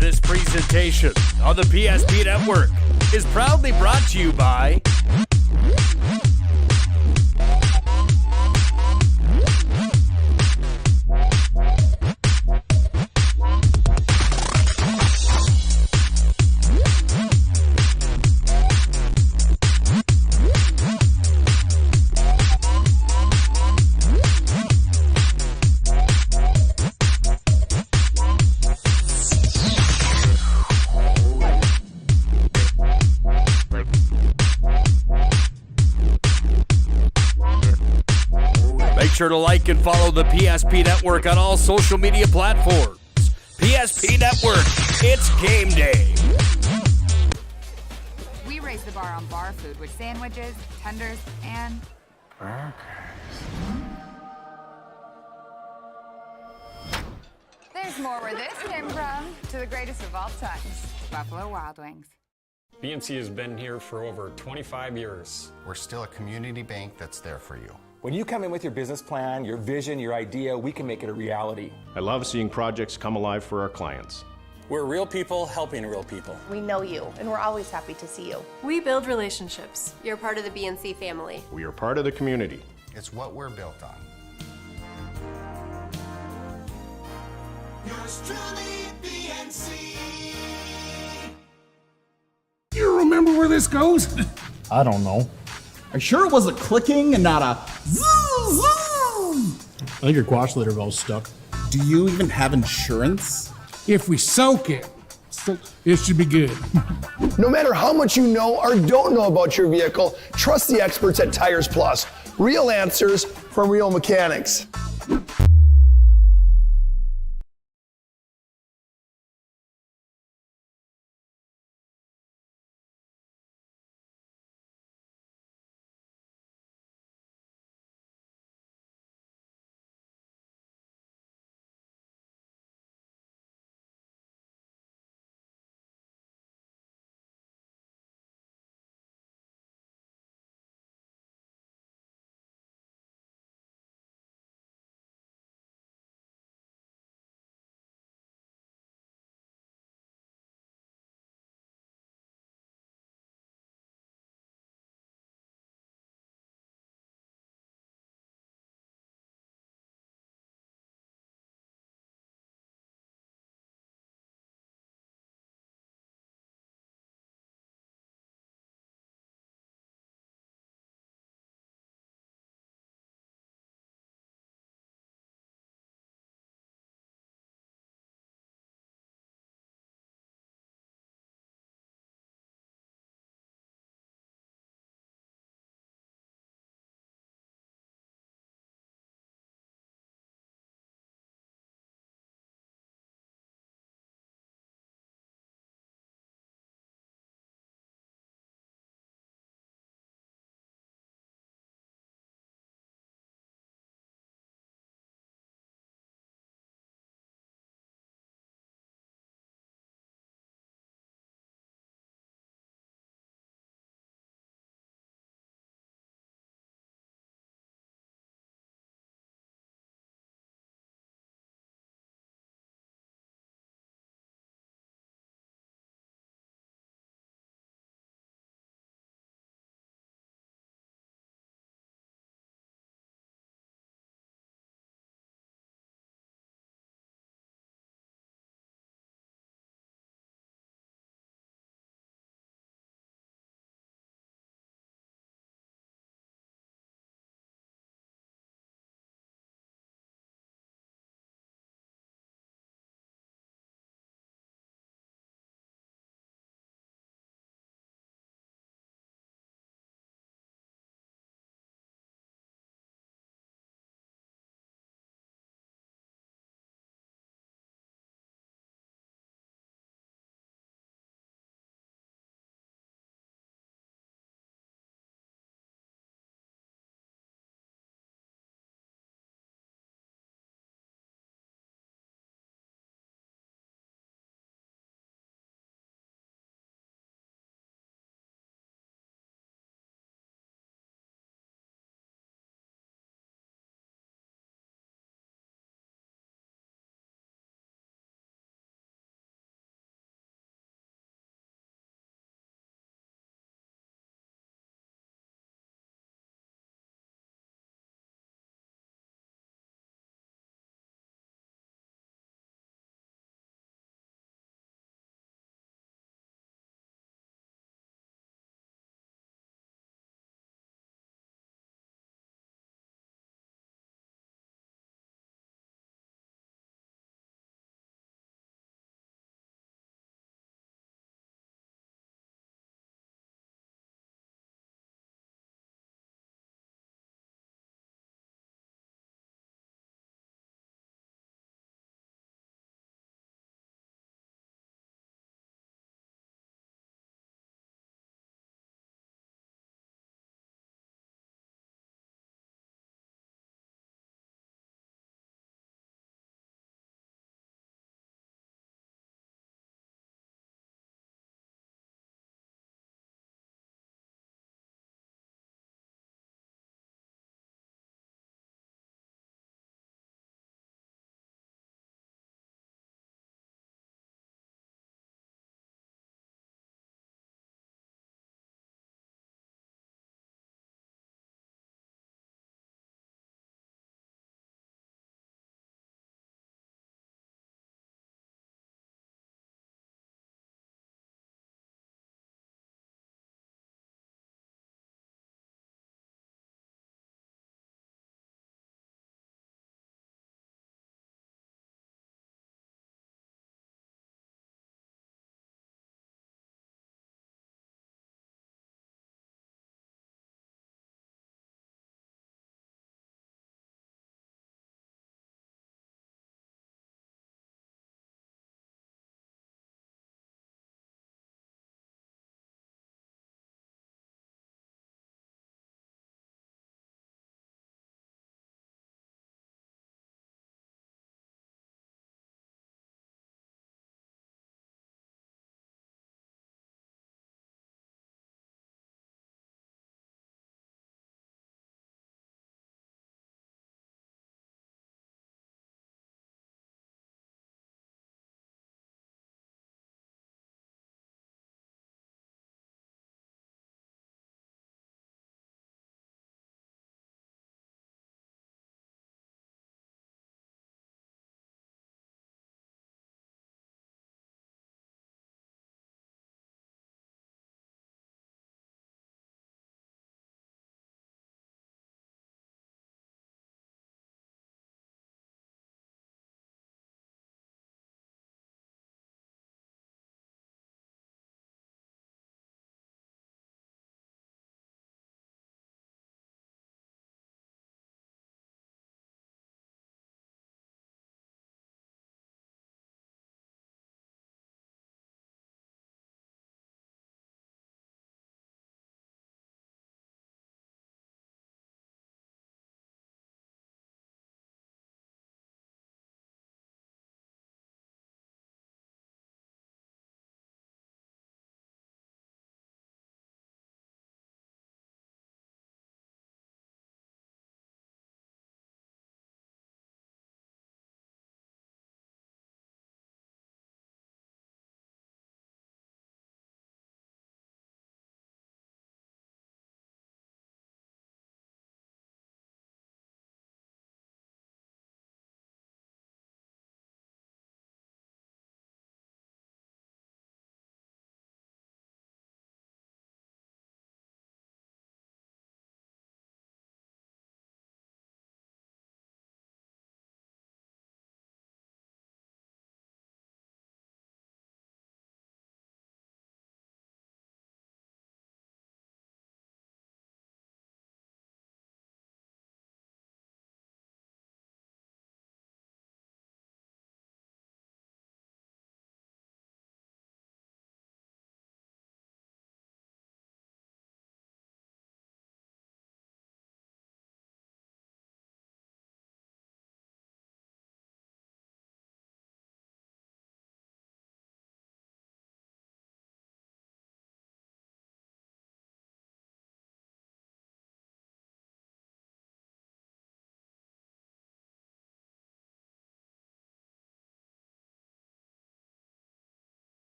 This presentation on the PSP Network is proudly brought to you by Make sure to like and follow the PSP Network on all social media platforms. PSP Network, it's game day. We raise the bar on bar food with sandwiches, tenders, and there's more where this came from. To the greatest of all times, Buffalo Wild Wings. BNC has been here for over 25 years. We're still a community bank that's there for you. When you come in with your business plan, your vision, your idea, we can make it a reality. I love seeing projects come alive for our clients. We're real people helping real people. We know you, and we're always happy to see you. We build relationships. You're part of the BNC family. We are part of the community. It's what we're built on. Yours truly, BNC. You remember where this goes? I don't know. Are you sure it was a clicking and not a zoom, zoom? I think your quash litter valve's stuck. Do you even have insurance? If we soak it, it should be good. No matter how much you know or don't know about your vehicle, trust the experts at Tires Plus. Real answers from real mechanics.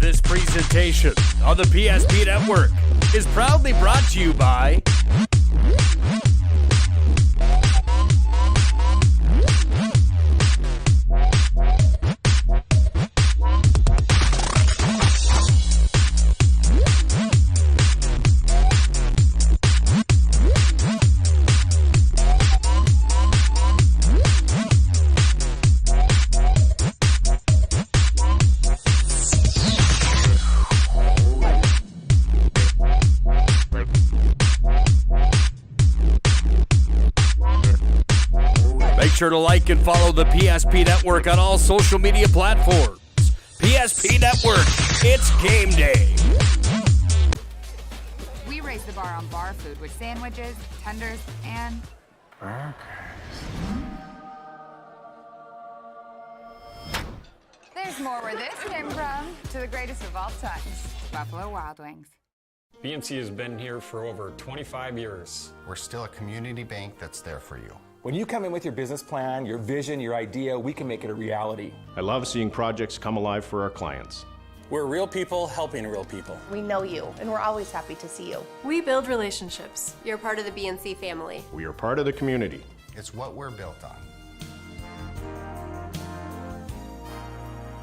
This presentation on the PSP Network is proudly brought to you by sure to like and follow the PSP Network on all social media platforms. PSP Network, it's game day. We raise the bar on bar food with sandwiches, tenders, and burgers. There's more where this came from. To the greatest of all times, Buffalo Wild Wings. BNC has been here for over 25 years. We're still a community bank that's there for you. When you come in with your business plan, your vision, your idea, we can make it a reality. I love seeing projects come alive for our clients. We're real people helping real people. We know you, and we're always happy to see you. We build relationships. You're part of the BNC family. We are part of the community. It's what we're built on.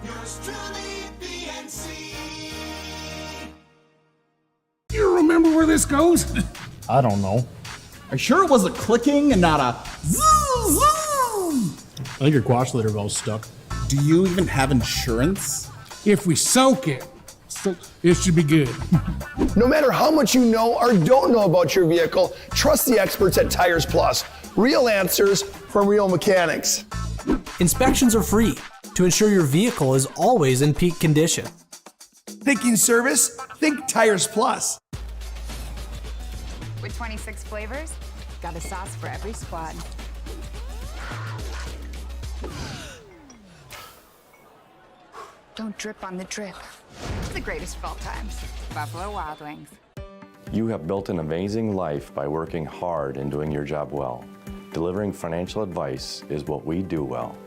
Yours truly, BNC. You remember where this goes? I don't know. Are you sure it wasn't clicking and not a zoo? I think your quash litter valve's stuck. Do you even have insurance? If we soak it, it should be good. No matter how much you know or don't know about your vehicle, trust the experts at Tires Plus. Real answers from real mechanics. Inspections are free to ensure your vehicle is always in peak condition. Thinking service? Think Tires Plus. With 26 flavors, got a sauce for every squad. Don't drip on the drip. The greatest of all times, Buffalo Wild Wings. You have built an amazing life by working hard and doing your job well. Delivering financial advice is what we do well.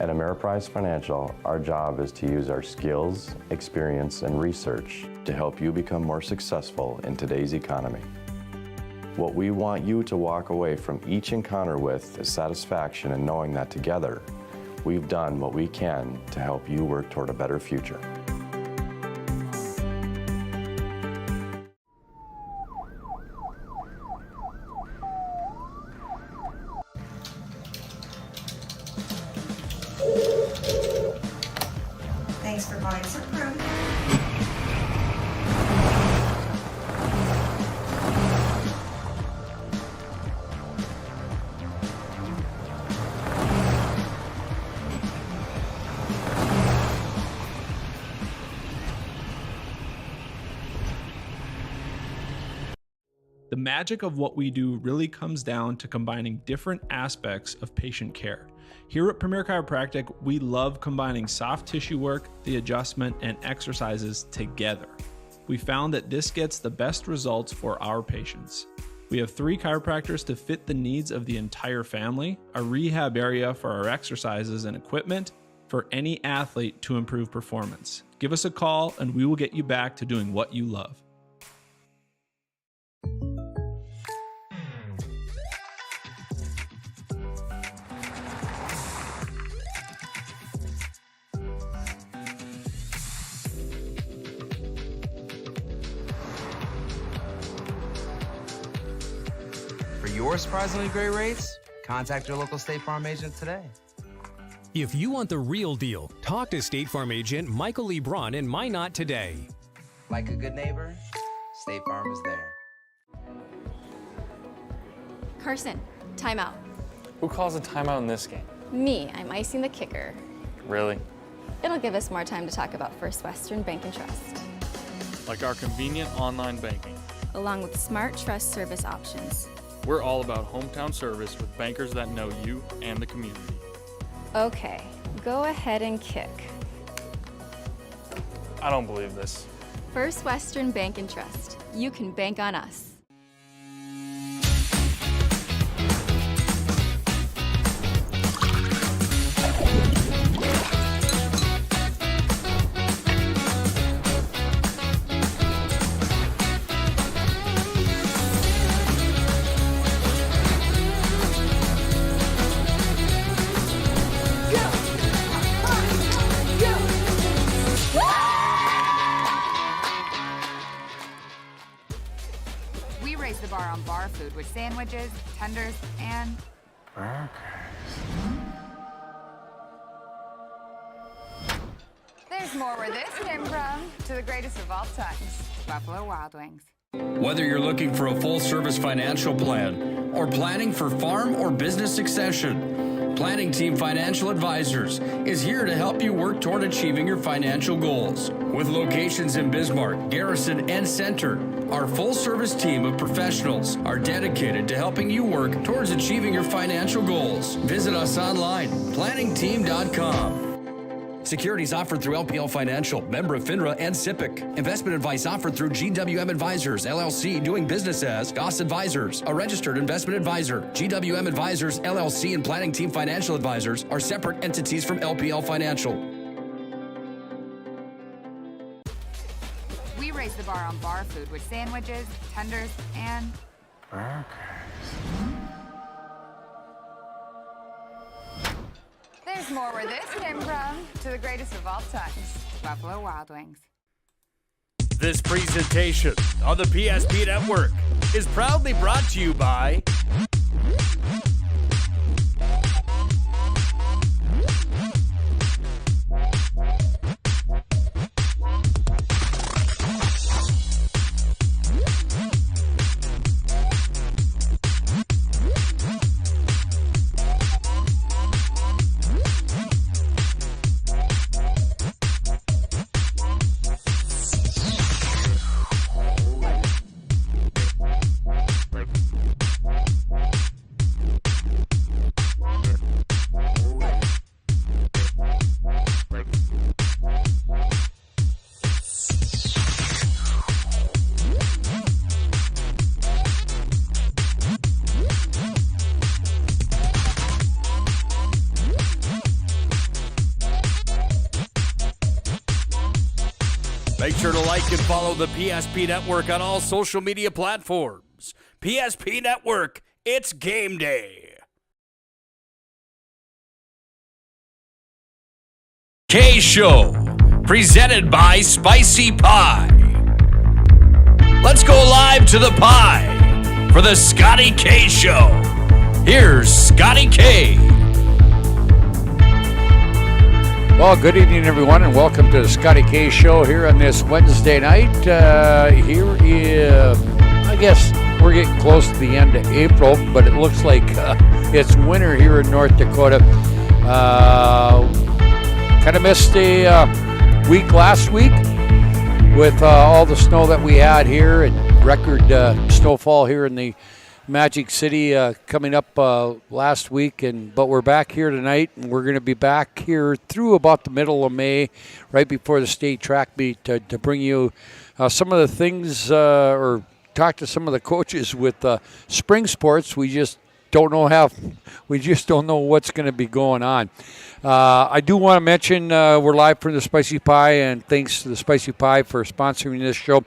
At Ameriprise Financial, our job is to use our skills, experience, and research to help you become more successful in today's economy. What we want you to walk away from each encounter with is satisfaction in knowing that together, we've done what we can to help you work toward a better future. Thanks for buying some prune. The magic of what we do really comes down to combining different aspects of patient care. Here at Premier Chiropractic, we love combining soft tissue work, the adjustment, and exercises together. We found that this gets the best results for our patients. We have 3 chiropractors to fit the needs of the entire family, a rehab area for our exercises and equipment, for any athlete to improve performance. Give us a call and we will get you back to doing what you love. For your surprisingly great rates, contact your local State Farm agent today. If you want the real deal, talk to State Farm agent Michael Lebron in Minot today. Like a good neighbor, State Farm is there. Carson, timeout. Who calls a timeout in this game? Me, I'm icing the kicker. Really? It'll give us more time to talk about First Western Bank and Trust. Like our convenient online banking. Along with smart trust service options. We're all about hometown service with bankers that know you and the community. Okay, go ahead and kick. I don't believe this. First Western Bank and Trust. You can bank on us. We raise the bar on bar food with sandwiches, tenders, and there's more where this came from. To the greatest of all times, Buffalo Wild Wings. Whether you're looking for a full-service financial plan or planning for farm or business succession, Planning Team Financial Advisors is here to help you work toward achieving your financial goals. With locations in Bismarck, Garrison, and Center, our full-service team of professionals are dedicated to helping you work towards achieving your financial goals. Visit us online, planningteam.com. Securities offered through LPL Financial, member of FINRA and SIPC. Investment advice offered through GWM Advisors, LLC, doing business as Goss Advisors, a registered investment advisor. GWM Advisors, LLC, and Planning Team Financial Advisors are separate entities from LPL Financial. We raise the bar on bar food with sandwiches, tenders, and there's more where this came from. To the greatest of all times, Buffalo Wild Wings. This presentation on the PSP Network is proudly brought to you by Make sure to like and follow the PSP Network on all social media platforms. PSP Network, it's game day. K Show, presented by Spicy Pie. Let's go live to the pie for the Scotty K Show. Here's Scotty K. Well, good evening, everyone, and welcome to the Scotty K Show here on this Wednesday night. I guess we're getting close to the end of April, but it looks like it's winter here in North Dakota. Kind of missed a week last week with all the snow that we had here and record snowfall here in the Magic City coming up last week, but we're back here tonight, and we're going to be back here through about the middle of May, right before the state track meet, to bring you some of the things or talk to some of the coaches with spring sports. We just don't know what's going to be going on. I do want to mention we're live from the Spicy Pie, and thanks to the Spicy Pie for sponsoring this show.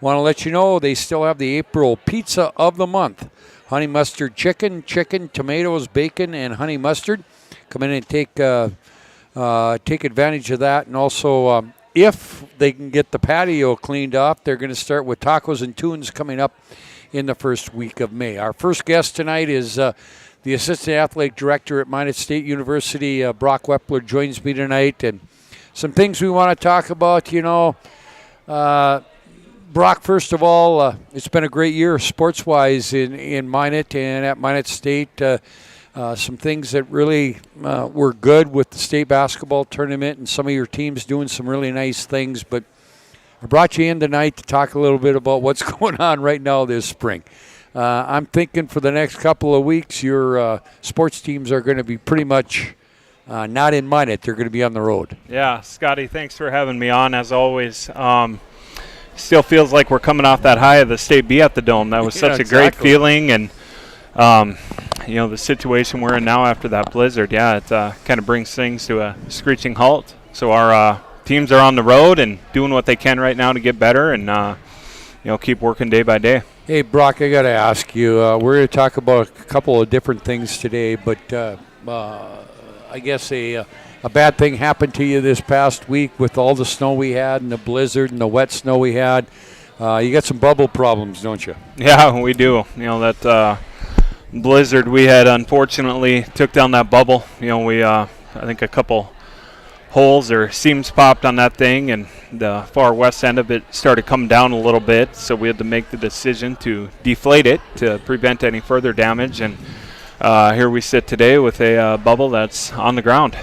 Want to let you know they still have the April pizza of the month. Honey mustard chicken, tomatoes, bacon, and honey mustard. Come in and take advantage of that. And also, if they can get the patio cleaned up, they're going to start with tacos and tunes coming up in the first week of May. Our first guest tonight is the Assistant Athletic Director at Minot State University, Brock Wepler, joins me tonight. And some things we want to talk about, Brock, first of all, it's been a great year sports-wise in Minot and at Minot State. Some things that really were good with the state basketball tournament and some of your teams doing some really nice things. But I brought you in tonight to talk a little bit about what's going on right now this spring. I'm thinking for the next couple of weeks, your sports teams are going to be pretty much not in Minot. They're going to be on the road. Yeah, Scotty, thanks for having me on, as always. Still feels like we're coming off that high of the State B at the Dome. That was such a great feeling, and the situation we're in now after that blizzard, it kind of brings things to a screeching halt. So our teams are on the road and doing what they can right now to get better, and keep working day by day. Hey, Brock, I got to ask you. We're going to talk about a couple of different things today, but I guess a bad thing happened to you this past week with all the snow we had and the blizzard and the wet snow we had. You got some bubble problems, don't you? Yeah, we do. You know, that blizzard we had unfortunately took down that bubble. You know, we I think a couple holes or seams popped on that thing, and the far west end of it started coming down a little bit, so we had to make the decision to deflate it to prevent any further damage, and here we sit today with a bubble that's on the ground.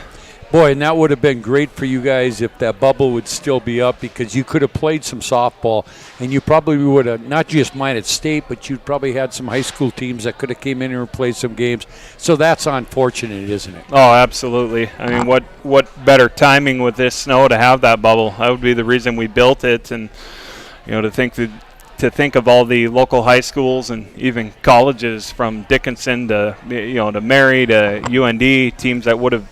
Boy, and that would have been great for you guys if that bubble would still be up, because you could have played some softball, and you probably would have, not just Minot State, but you'd probably had some high school teams that could have came in and played some games. So that's unfortunate, isn't it? Oh, absolutely. I mean, what better timing with this snow to have that bubble? That would be the reason we built it, and you know, to think of all the local high schools and even colleges from Dickinson to to Mary to UND, teams that would have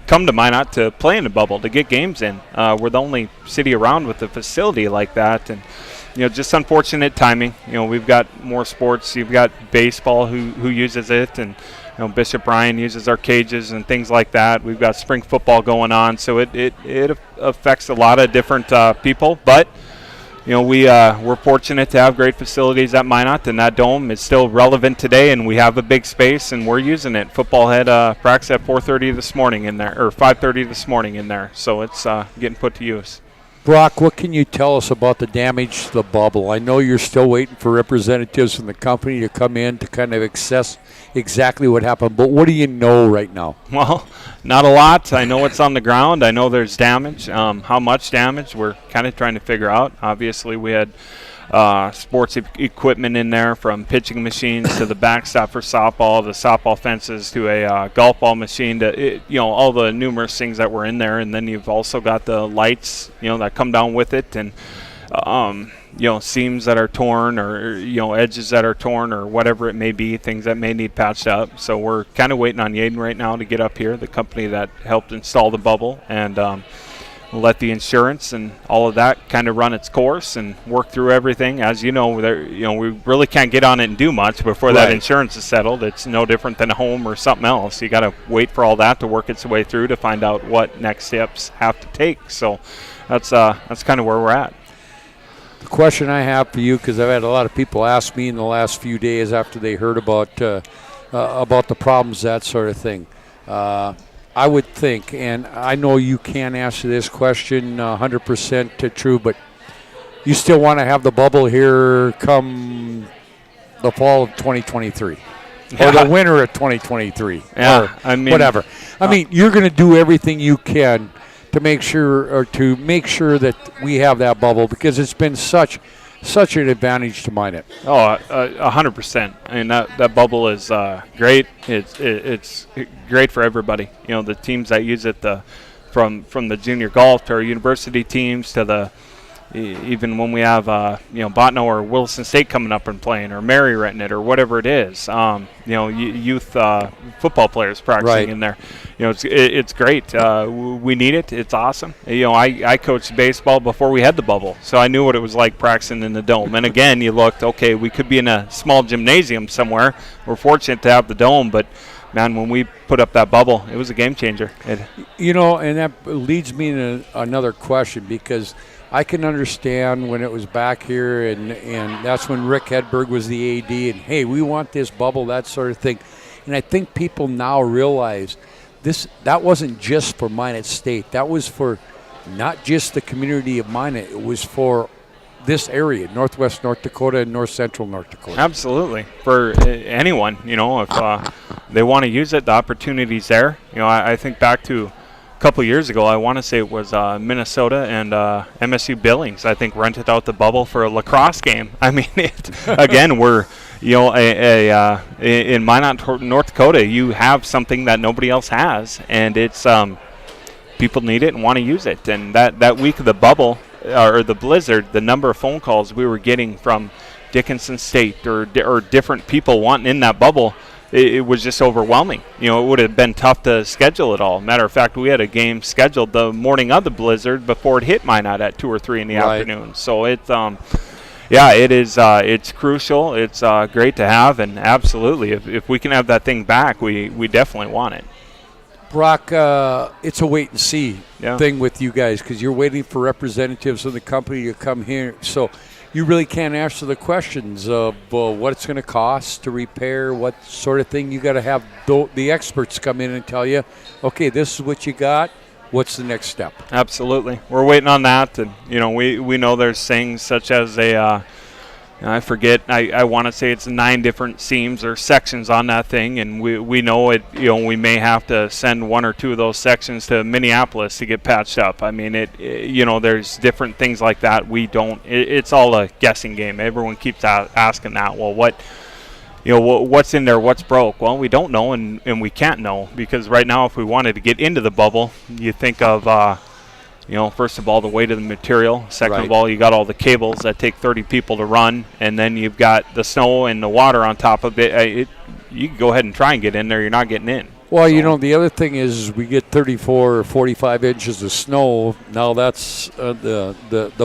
come to Minot to play in the bubble, to get games in. We're the only city around with a facility like that, and just unfortunate timing. We've got more sports. You've got baseball who uses it, and Bishop Ryan uses our cages and things like that. We've got spring football going on, so it affects a lot of different people, but we're fortunate to have great facilities at Minot, and that dome is still relevant today, and we have a big space, and we're using it. Football had practice at 4:30 this morning in there, or 5:30 this morning in there, so it's getting put to use. Brock, what can you tell us about the damage to the bubble? I know you're still waiting for representatives from the company to come in to kind of assess exactly what happened, but what do you know right now? Well, not a lot. I know what's on the ground. I know there's damage. How much damage, we're kind of trying to figure out. Obviously, we had sports equipment in there, from pitching machines to the backstop for softball, the softball fences to a golf ball machine, to all the numerous things that were in there. And then you've also got the lights that come down with it, and seams that are torn, or edges that are torn, or whatever it may be, things that may need patched up. So we're kind of waiting on Yaden right now to get up here, the company that helped install the bubble, and let the insurance and all of that kind of run its course and work through everything. As we really can't get on it and do much before that insurance is settled. It's no different than a home or something else. You got to wait for all that to work its way through to find out what next steps have to take. So that's kind of where we're at. The question I have for you, because I've had a lot of people ask me in the last few days after they heard about the problems, that sort of thing. I would think, and I know you can't answer this question 100% true, but you still want to have the bubble here come the fall of 2023, or the winter of 2023, or whatever. I mean, you're going to do everything you can to make sure that we have that bubble, because it's been such an advantage to Minot. 100%. I mean, that bubble is great. It's great for everybody. The teams that use it, from the junior golf to our university teams to the even when we have Botno or Wilson State coming up and playing, or Mary renting it, or whatever it is. Youth football players practicing in there. It's great. We need it. It's awesome. I coached baseball before we had the bubble, so I knew what it was like practicing in the dome. And again, you looked, okay, we could be in a small gymnasium somewhere. We're fortunate to have the dome, but man, when we put up that bubble, it was a game changer. And that leads me to another question, because I can understand when it was back here, and that's when Rick Hedberg was the AD, and hey, we want this bubble, that sort of thing. And I think people now realize that wasn't just for Minot State. That was for not just the community of Minot. It was for this area, northwest North Dakota and north central North Dakota. Absolutely. For anyone, if they want to use it, the opportunity's there. I think back to a couple years ago, I want to say it was Minnesota and MSU Billings, I think, rented out the bubble for a lacrosse game. I mean, again, we're in Minot, North Dakota, you have something that nobody else has, and it's people need it and want to use it. And that week of the bubble, or the blizzard, the number of phone calls we were getting from Dickinson State or different people wanting in that bubble, it was just overwhelming. It would have been tough to schedule it all. Matter of fact, we had a game scheduled the morning of the blizzard before it hit Minot at 2 or 3 in the afternoon. So it's it is. It's crucial. It's great to have, and absolutely, if we can have that thing back, we definitely want it. Brock, it's a wait and see thing with you guys, because you're waiting for representatives of the company to come here. So you really can't answer the questions of what it's going to cost to repair, what sort of thing. You got to have the experts come in and tell you, okay, this is what you got. What's the next step? Absolutely. We're waiting on that. And, we know there's things such as I forget, I want to say it's 9 different seams or sections on that thing, and we know it. We may have to send 1 or 2 of those sections to Minneapolis to get patched up. I mean, there's different things like that. We don't. It's all a guessing game. Everyone keeps asking that. Well, what's in there? What's broke? Well, we don't know, and we can't know, because right now, if we wanted to get into the bubble, you think of first of all, the weight of the material. Second of all, you got all the cables that take 30 people to run, and then you've got the snow and the water on top of it. You can go ahead and try and get in there. You're not getting in. Well, the other thing is we get 34 or 45 inches of snow. Now that's the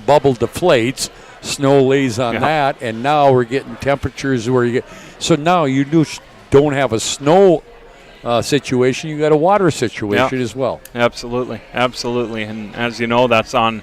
bubble deflates. Snow lays on that, and now we're getting temperatures where you get. So now you don't have a snow situation, you got a water situation as well. Absolutely. And as you know, that's on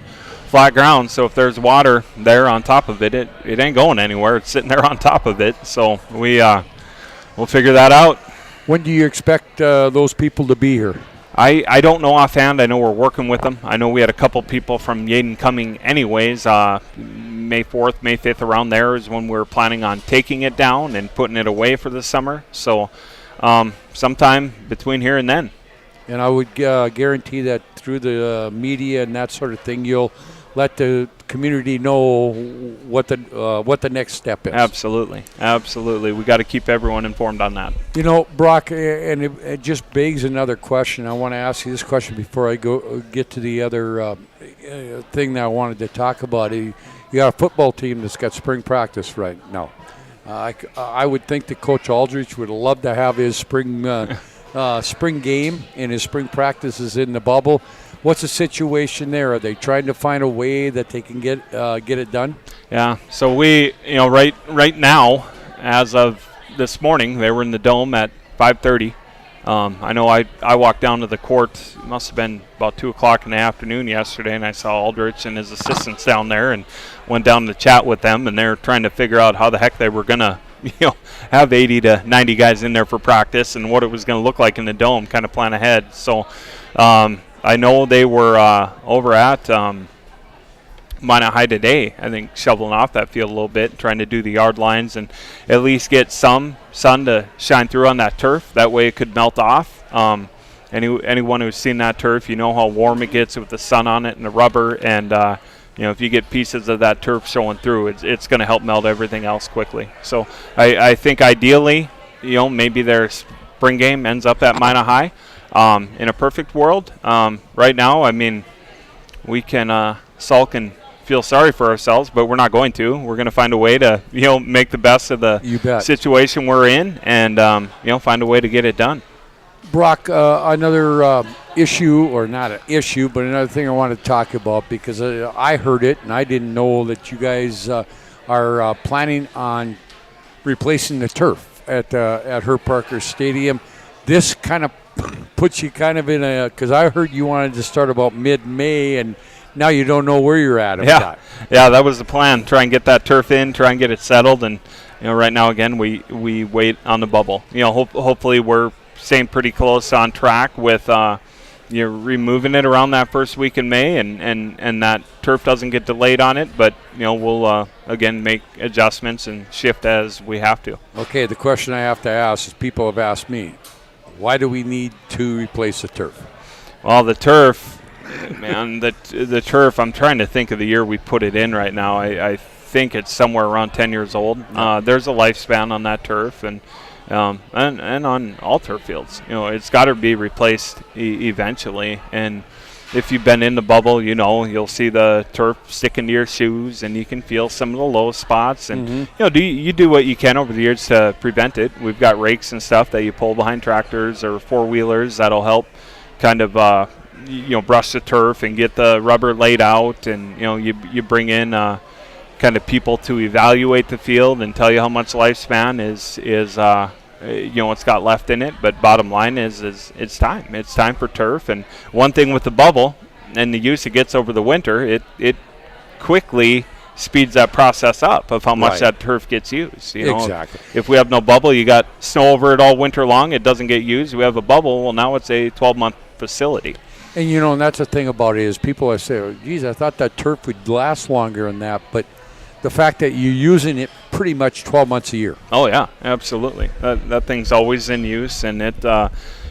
flat ground, so if there's water there on top of it, it ain't going anywhere. It's sitting there on top of it. So we'll figure that out. When do you expect those people to be here? I don't know offhand. I know we're working with them. I know we had a couple people from Yaden coming anyways. May 4th, May 5th, around there is when we're planning on taking it down and putting it away for the summer. So sometime between here and then. And I would guarantee that through the media and that sort of thing, you'll let the community know what the next step is. Absolutely. We got to keep everyone informed on that. Brock, and it just begs another question. I want to ask you this question before I get to the other thing that I wanted to talk about. You got a football team that's got spring practice right now. I would think that Coach Aldrich would love to have his spring game and his spring practices in the bubble. What's the situation there? Are they trying to find a way that they can get it done? Yeah. So we, right now, as of this morning, they were in the dome at 5:30. I know I walked down to the court. It must have been about 2 o'clock in the afternoon yesterday, and I saw Aldrich and his assistants down there, and went down to chat with them, and they're trying to figure out how the heck they were gonna, have 80 to 90 guys in there for practice and what it was gonna look like in the dome, kind of plan ahead. So I know they were over at Minot High today, I think, shoveling off that field a little bit, trying to do the yard lines and at least get some sun to shine through on that turf. That way it could melt off. Anyone who's seen that turf, you know how warm it gets with the sun on it and the rubber. And, if you get pieces of that turf showing through, it's going to help melt everything else quickly. So I think ideally, maybe their spring game ends up at Minot High. In a perfect world, right now, I mean, we can sulk and feel sorry for ourselves, but we're not going to. We're going to find a way to, make the best of the situation we're in and, find a way to get it done. Brock, another issue, or not an issue, but another thing I want to talk about, because I heard it and I didn't know that you guys are planning on replacing the turf at Herb Parker Stadium. This kind of puts you kind of in a, because I heard you wanted to start about mid-May, and now you don't know where you're at. Yeah, that was the plan. Try and get that turf in, try and get it settled, and right now again we wait on the bubble. Hopefully we're staying pretty close on track with removing it around that first week in May, and that turf doesn't get delayed on it. But we'll again make adjustments and shift as we have to. Okay, the question I have to ask is, people have asked me, why do we need to replace the turf? Well, the turf, man, the turf, I'm trying to think of the year we put it in right now. I think it's somewhere around 10 years old. There's a lifespan on that turf, and on all turf fields. It's got to be replaced eventually. And if you've been in the bubble, you'll see the turf sticking to your shoes, and you can feel some of the low spots. And you do what you can over the years to prevent it. We've got rakes and stuff that you pull behind tractors or four-wheelers that'll help kind of brush the turf and get the rubber laid out. And you bring in kind of people to evaluate the field and tell you how much lifespan is it's got left in it. But bottom line is it's time. It's time for turf. And one thing with the bubble and the use it gets over the winter, it quickly speeds that process up of how much Right. that turf gets used. You know, Exactly. If we have no bubble, you got snow over it all winter long. It doesn't get used. We have a bubble. Well, now it's a 12-month facility. And and that's the thing about it is people I say, oh, geez, I thought that turf would last longer than that, but the fact that you're using it pretty much 12 months a year. Oh yeah, absolutely. That thing's always in use, and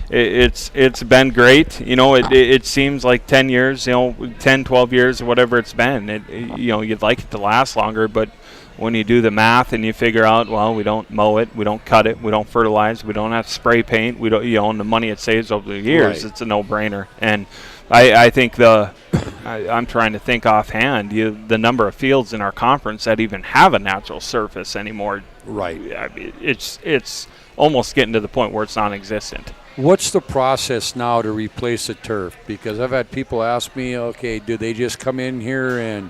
it's been great. It seems like 10 years, 10, 12 years, or whatever it's been. You'd like it to last longer, but when you do the math and you figure out, well, we don't mow it, we don't cut it, we don't fertilize, we don't have spray paint, we don't, and the money it saves over the years, Right. it's a no-brainer. And I think I'm trying to think offhand, the number of fields in our conference that even have a natural surface anymore. Right. I mean, it's almost getting to the point where it's non-existent. What's the process now to replace the turf? Because I've had people ask me, okay, do they just come in here and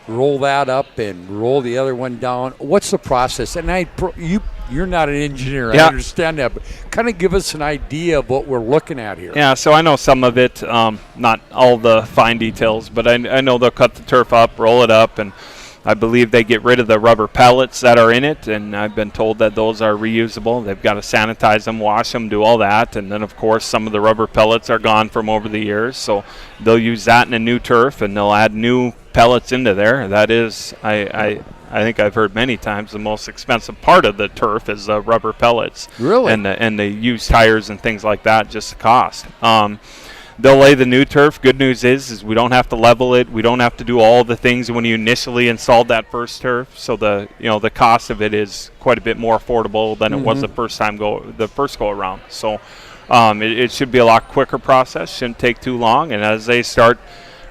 roll that up and roll the other one down? What's the process? And you're not an engineer, Yeah. I understand that, but kind of give us an idea of what we're looking at here. Yeah, so I know some of it, not all the fine details, but I know they'll cut the turf up, roll it up, and I believe they get rid of the rubber pellets that are in it, and I've been told that those are reusable. They've got to sanitize them, wash them, do all that, and then, of course, some of the rubber pellets are gone from over the years, so they'll use that in a new turf, and they'll add new pellets into there. That is, I think I've heard many times, the most expensive part of the turf is the rubber pellets. Really? And the used tires and things like that, just the cost. They'll lay the new turf. Good news is we don't have to level it. We don't have to do all the things when you initially installed that first turf. So the cost of it is quite a bit more affordable than it was the first go around. So it should be a lot quicker process. Shouldn't take too long. And as they start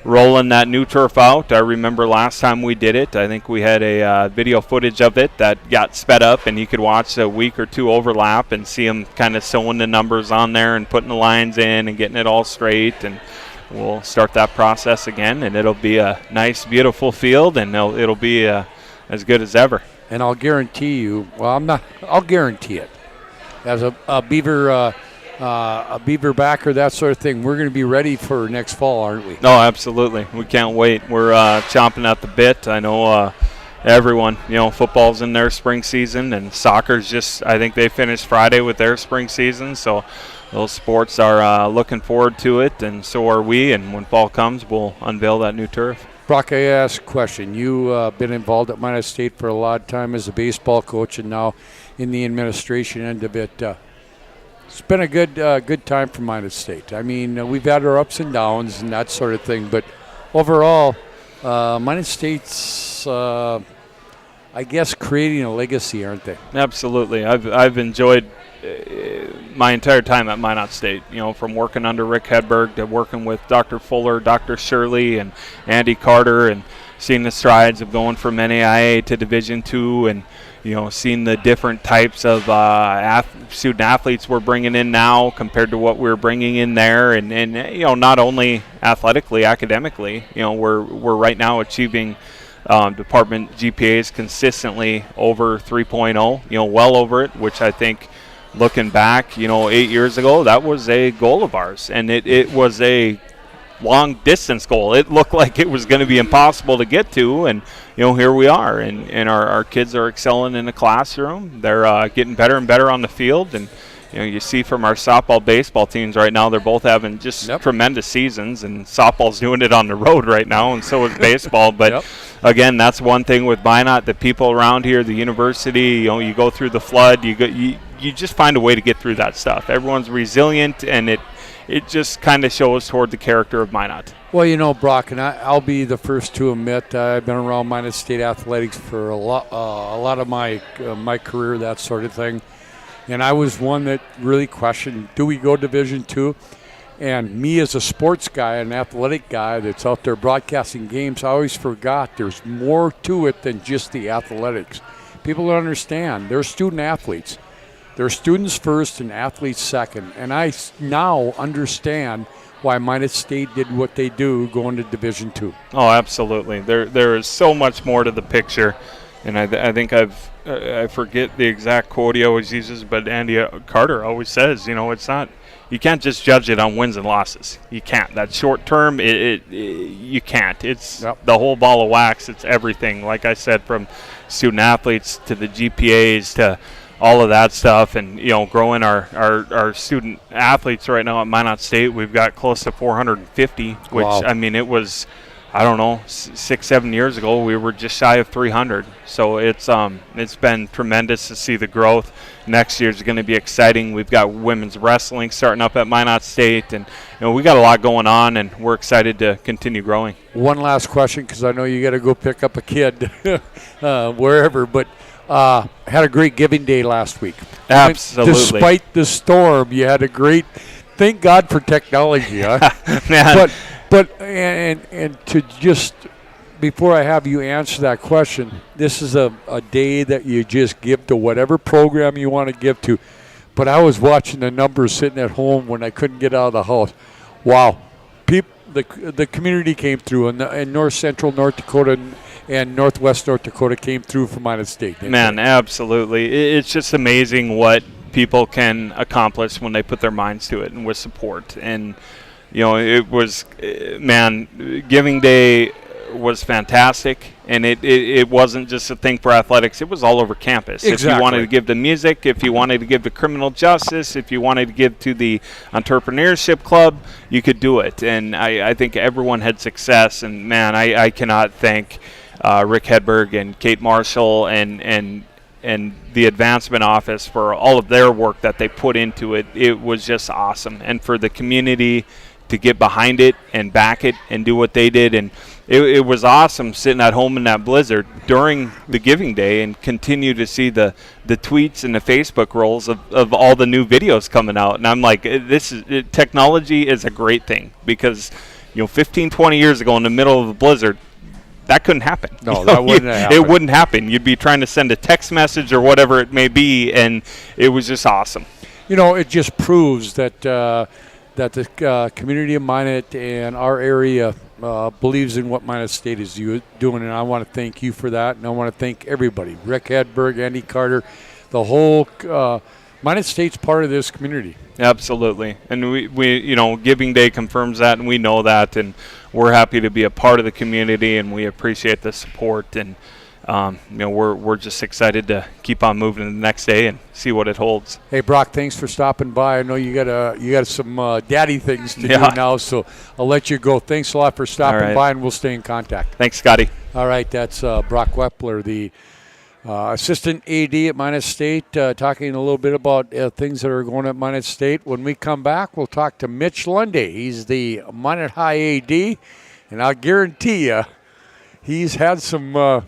rolling that new turf out, I remember last time we did it, I think we had a video footage of it that got sped up, and you could watch a week or two overlap and see them kind of sewing the numbers on there and putting the lines in and getting it all straight. And we'll start that process again, and it'll be a nice, beautiful field, and it'll be as good as ever. And I'll guarantee you, I'll guarantee it. As a beaver backer, that sort of thing, we're going to be ready for next fall, aren't we? No, absolutely. We can't wait. We're chomping at the bit. I know everyone, football's in their spring season, and soccer's I think they finished Friday with their spring season, so those sports are looking forward to it, and so are we, and when fall comes, we'll unveil that new turf. Brock, I ask a question. You've been involved at Minot State for a lot of time as a baseball coach and now in the administration end of it. It's been a good time for Minot State. I mean, we've had our ups and downs and that sort of thing, but overall, Minot State's, I guess, creating a legacy, aren't they? Absolutely. I've enjoyed my entire time at Minot State, from working under Rick Hedberg to working with Dr. Fuller, Dr. Shirley, and Andy Carter, and seeing the strides of going from NAIA to Division II, and seeing the different types of student athletes we're bringing in now compared to what we're bringing in there, and not only athletically, academically, we're right now achieving department GPAs consistently over 3.0, well over it, which I think, looking back, 8 years ago, that was a goal of ours, and it was a long distance goal. It looked like it was going to be impossible to get to, and here we are, and our kids are excelling in the classroom. They're getting better and better on the field, and you see from our softball baseball teams right now, they're both having just tremendous seasons, and softball's doing it on the road right now, and so is baseball. But again, that's one thing with Minot, the people around here, the university, you go through the flood, you just find a way to get through that stuff. Everyone's resilient, and it just kind of shows toward the character of Minot. Well, Brock, and I'll be the first to admit I've been around Minot State athletics for a lot of my career, that sort of thing. And I was one that really questioned, do we go Division II? And me as a sports guy, an athletic guy that's out there broadcasting games, I always forgot there's more to it than just the athletics. People don't understand. They're student athletes. They're students first and athletes second. And I now understand why Minot State did what they do going to Division II. Oh, absolutely. There is so much more to the picture. And I think I forget the exact quote he always uses, but Andy Carter always says, it's not you can't just judge it on wins and losses. You can't. That short term, you can't. It's the whole ball of wax. It's everything. Like I said, from student athletes to the GPAs to all of that stuff, and growing our student athletes right now at Minot State, we've got close to 450, which I mean, it was, I don't know, 6-7 years ago we were just shy of 300. So it's been tremendous to see the growth. Next year is going to be exciting. We've got women's wrestling starting up at Minot State, and we got a lot going on, and we're excited to continue growing. One last question, because I know you got to go pick up a kid wherever, but had a great giving day last week. Absolutely. Despite the storm, you had a great. Thank God for technology, huh? Man. But to just before I have you answer that question, this is a day that you just give to whatever program you want to give to. But I was watching the numbers sitting at home when I couldn't get out of the house. Wow, the community came through, and North Central North Dakota and Northwest North Dakota came through from Minot State. Man, absolutely. It's just amazing what people can accomplish when they put their minds to it and with support. And, it was, Giving Day was fantastic. And it wasn't just a thing for athletics. It was all over campus. Exactly. If you wanted to give to music, if you wanted to give to criminal justice, if you wanted to give to the entrepreneurship club, you could do it. And I think everyone had success. And, man, I cannot thank Rick Hedberg and Kate Marshall and the advancement office for all of their work that they put into it. It was just awesome. And for the community to get behind it and back it and do what they did. And it was awesome sitting at home in that blizzard during the Giving Day and continue to see the tweets and the Facebook rolls of all the new videos coming out. And I'm like, technology is a great thing, because 15, 20 years ago in the middle of a blizzard, that couldn't happen. No, that wouldn't happen. It wouldn't happen. You'd be trying to send a text message or whatever it may be, and it was just awesome. It just proves that the community of Minot and our area believes in what Minot State is doing, and I want to thank you for that, and I want to thank everybody, Rick Hedberg, Andy Carter, the whole Minot State's part of this community. Absolutely. And we Giving Day confirms that, and we know that, and we're happy to be a part of the community, and we appreciate the support, and we're just excited to keep on moving to the next day and see what it holds. Hey, Brock, thanks for stopping by. I know you got some daddy things to do now, so I'll let you go. Thanks a lot for stopping by, and we'll stay in contact. Thanks, Scotty. All right, that's Brock Wepler, the assistant AD at Minot State, talking a little bit about things that are going on at Minot State. When we come back, we'll talk to Mitch Lundy. He's the Minot High AD, and I'll guarantee you he's had some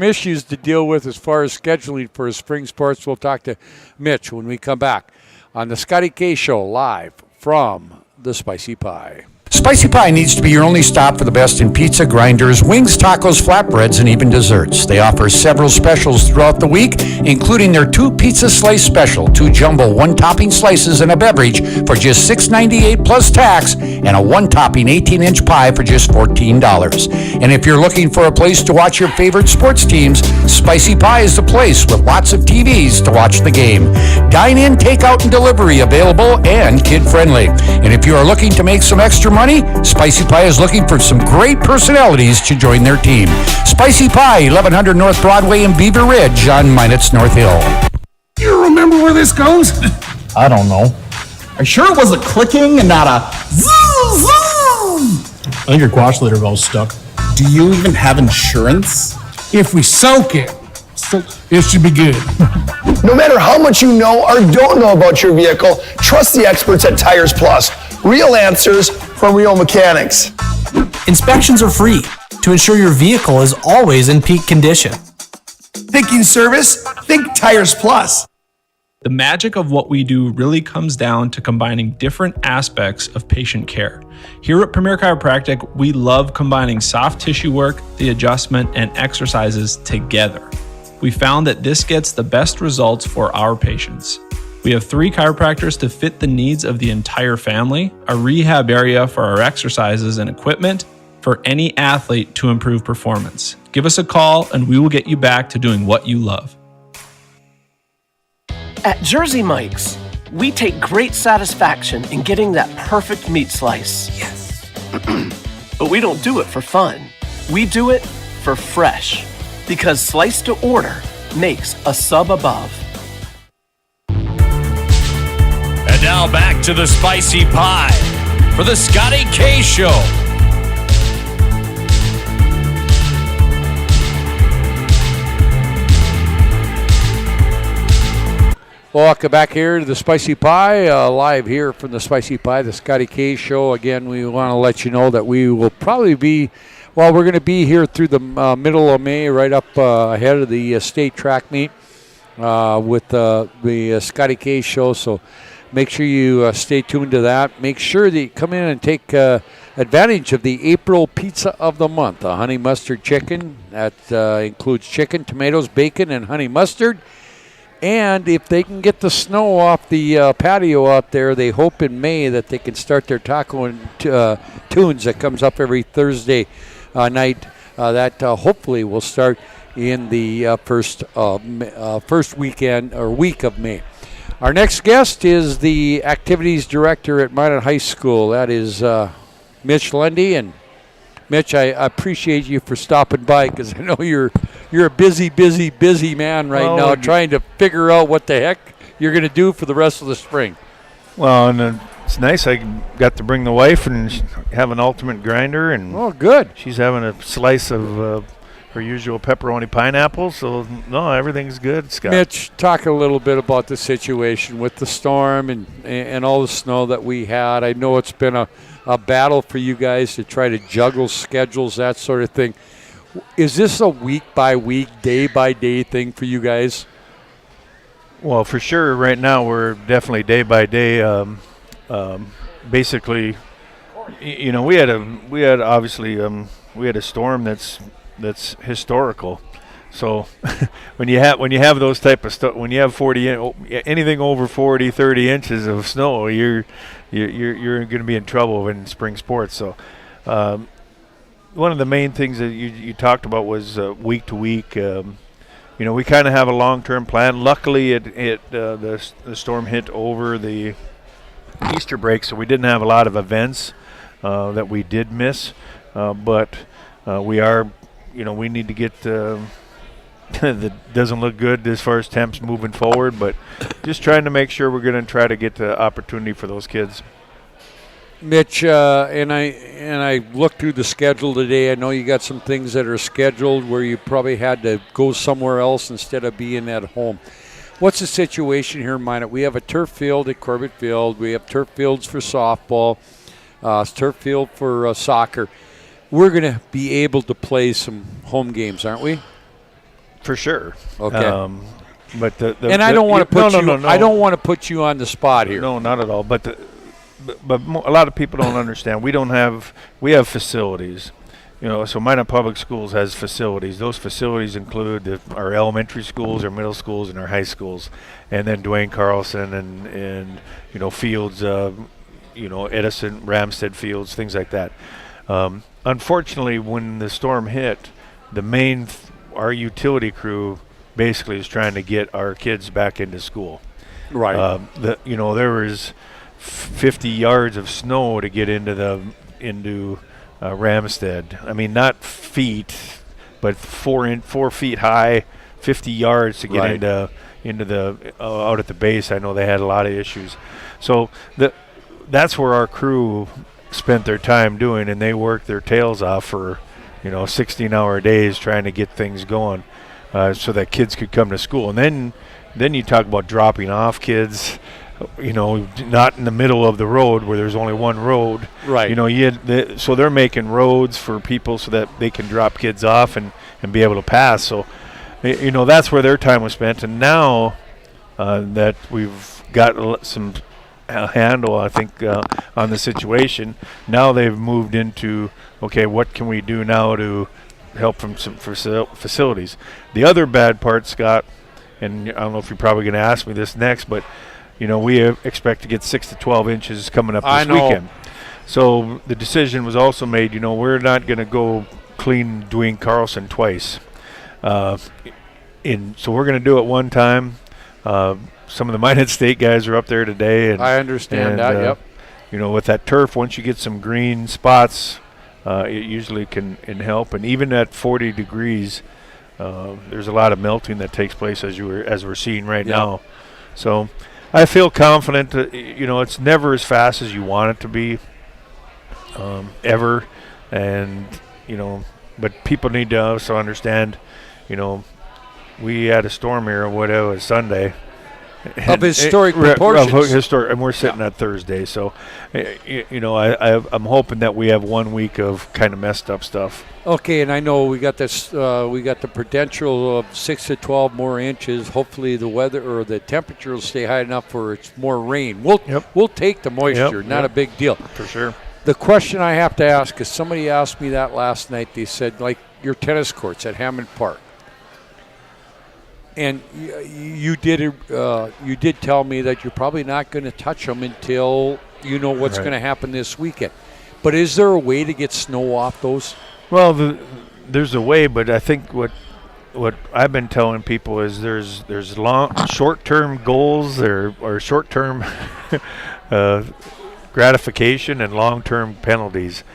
issues to deal with as far as scheduling for his spring sports. We'll talk to Mitch when we come back on the Scotty K Show, live from the Spicy Pie. Spicy Pie needs to be your only stop for the best in pizza, grinders, wings, tacos, flatbreads, and even desserts. They offer several specials throughout the week, including their 2 pizza slice special, 2 jumbo 1-topping slices and a beverage for just $6.98 plus tax, and a 1-topping 18-inch pie for just $14. And if you're looking for a place to watch your favorite sports teams, Spicy Pie is the place with lots of TVs to watch the game. Dine-in, takeout, and delivery available and kid-friendly. And if you are looking to make some extra money, Spicy Pie is looking for some great personalities to join their team. Spicy Pie, 1100 North Broadway in Beaver Ridge on Minot's North Hill. You remember where this goes? I don't know. Are you sure it was a clicking and not a zoom, zoom? I think your quash litter valve's stuck. Do you even have insurance? If we soak it, it should be good. No matter how much you know or don't know about your vehicle, trust the experts at Tires Plus. Real answers from real mechanics. Inspections are free to ensure your vehicle is always in peak condition. Thinking service? Think Tires Plus. The magic of what we do really comes down to combining different aspects of patient care. Here at Premier Chiropractic, we love combining soft tissue work, the adjustment, and exercises together. We found that this gets the best results for our patients. We have 3 chiropractors to fit the needs of the entire family, a rehab area for our exercises and equipment for any athlete to improve performance. Give us a call and we will get you back to doing what you love. At Jersey Mike's, We take great satisfaction in getting that perfect meat slice. Yes. But we don't do it for fun. We do it for fresh. Because Slice to Order makes a sub above. And now back to the Spicy Pie for the Scotty K Show. Welcome back here to the Spicy Pie, live here from the Spicy Pie, the Scotty K Show. Again, we want to let you know that we will probably be, we're going to be here through the middle of May, right up ahead of the state track meet with the Scotty K Show. So make sure you stay tuned to that. Make sure that you come in and take advantage of the April Pizza of the Month, a honey mustard chicken. That includes chicken, tomatoes, bacon, and honey mustard. And if they can get the snow off the patio out there, they hope in May that they can start their taco and tunes that comes up every Thursday night. That hopefully will start in the first weekend or week of May. Our next guest is the activities director at Minot High School. That is Mitch Lundy. And Mitch, I appreciate you for stopping by because I know you're a busy man right now trying to figure out what the heck you're going to do for the rest of the spring. Well, and it's nice I got to bring the wife and have an ultimate grinder. And oh, good. She's having a slice of her usual pepperoni pineapple. So, no, everything's good, Scott. Mitch, talk a little bit about the situation with the storm and all the snow that we had. I know it's been a battle for you guys to try to juggle schedules, that sort of thing. Is this a week-by-week, day-by-day thing for you guys? Well, for sure, right now we're definitely day-by-day. Basically, you know, we had a storm that's historical. So when you have those type of when you have anything over 40, 30 inches of snow, you're going to be in trouble in spring sports. So one of the main things that you talked about was week to week. You know, we kind of have a long-term plan. Luckily, the storm hit over the Easter break, so we didn't have a lot of events that we did miss. But we are, you know, we need to get. That doesn't look good as far as temps moving forward, but just trying to make sure we're going to try to get the opportunity for those kids. Mitch, and I looked through the schedule today. I know you got some things that are scheduled where you probably had to go somewhere else instead of being at home. What's the situation here in Minot? We have a turf field at Corbett Field. We have turf fields for softball, turf field for soccer. We're going to be able to play some home games, aren't we? For sure. Okay. But I don't want to put I don't want to put you on the spot here. No, not at all. But a lot of people don't understand. We have facilities. You know, so Minot Public Schools has facilities. Those facilities include our elementary schools, our middle schools, and our high schools, and then Dwayne Carlson and you know, fields, you know, Edison, Ramstead fields, things like that. Unfortunately, when the storm hit, our utility crew basically is trying to get our kids back into school. Right. You know, there was 50 yards of snow to get into Ramstead. I mean, not feet, but 4 feet high, 50 yards to get into the out at the base. I know they had a lot of issues. So that's where our crew spent their time doing, and they worked their tails off for, you know, 16-hour days trying to get things going so that kids could come to school. And then you talk about dropping off kids, you know, not in the middle of the road where there's only one road. Right. You know, so they're making roads for people so that they can drop kids off and be able to pass. So, you know, that's where their time was spent. And now that we've got some handle, I think, on the situation, now they've moved into, okay, what can we do now to help from some facilities? The other bad part, Scott, and I don't know if you're probably going to ask me this next, but, you know, we expect to get 6 to 12 inches coming up this weekend. So the decision was also made, you know, we're not going to go clean Dwayne Carlson twice. So we're going to do it one time. some of the Minot State guys are up there today. And I understand that, yep. You know, with that turf, once you get some green spots, it usually can help. And even at 40 degrees, there's a lot of melting that takes place as we're seeing right now. So I feel confident that, you know, it's never as fast as you want it to be, ever. And, you know, but people need to also understand, you know, we had a storm here on whatever was Sunday. Of historic proportions. And we're sitting at Thursday. So, you know, I'm hoping that we have 1 week of kind of messed up stuff. Okay, and I know we got this. We got the potential of 6 to 12 more inches. Hopefully, the weather or the temperature will stay high enough for it's more rain. We'll take the moisture. Not a big deal. For sure. The question I have to ask is, somebody asked me that last night. They said, like, your tennis courts at Hammond Park. And you did tell me that you're probably not going to touch them until you know what's going to happen this weekend. But is there a way to get snow off those? Well, there's a way, but I think what I've been telling people is there's short-term goals or short-term gratification and long-term penalties.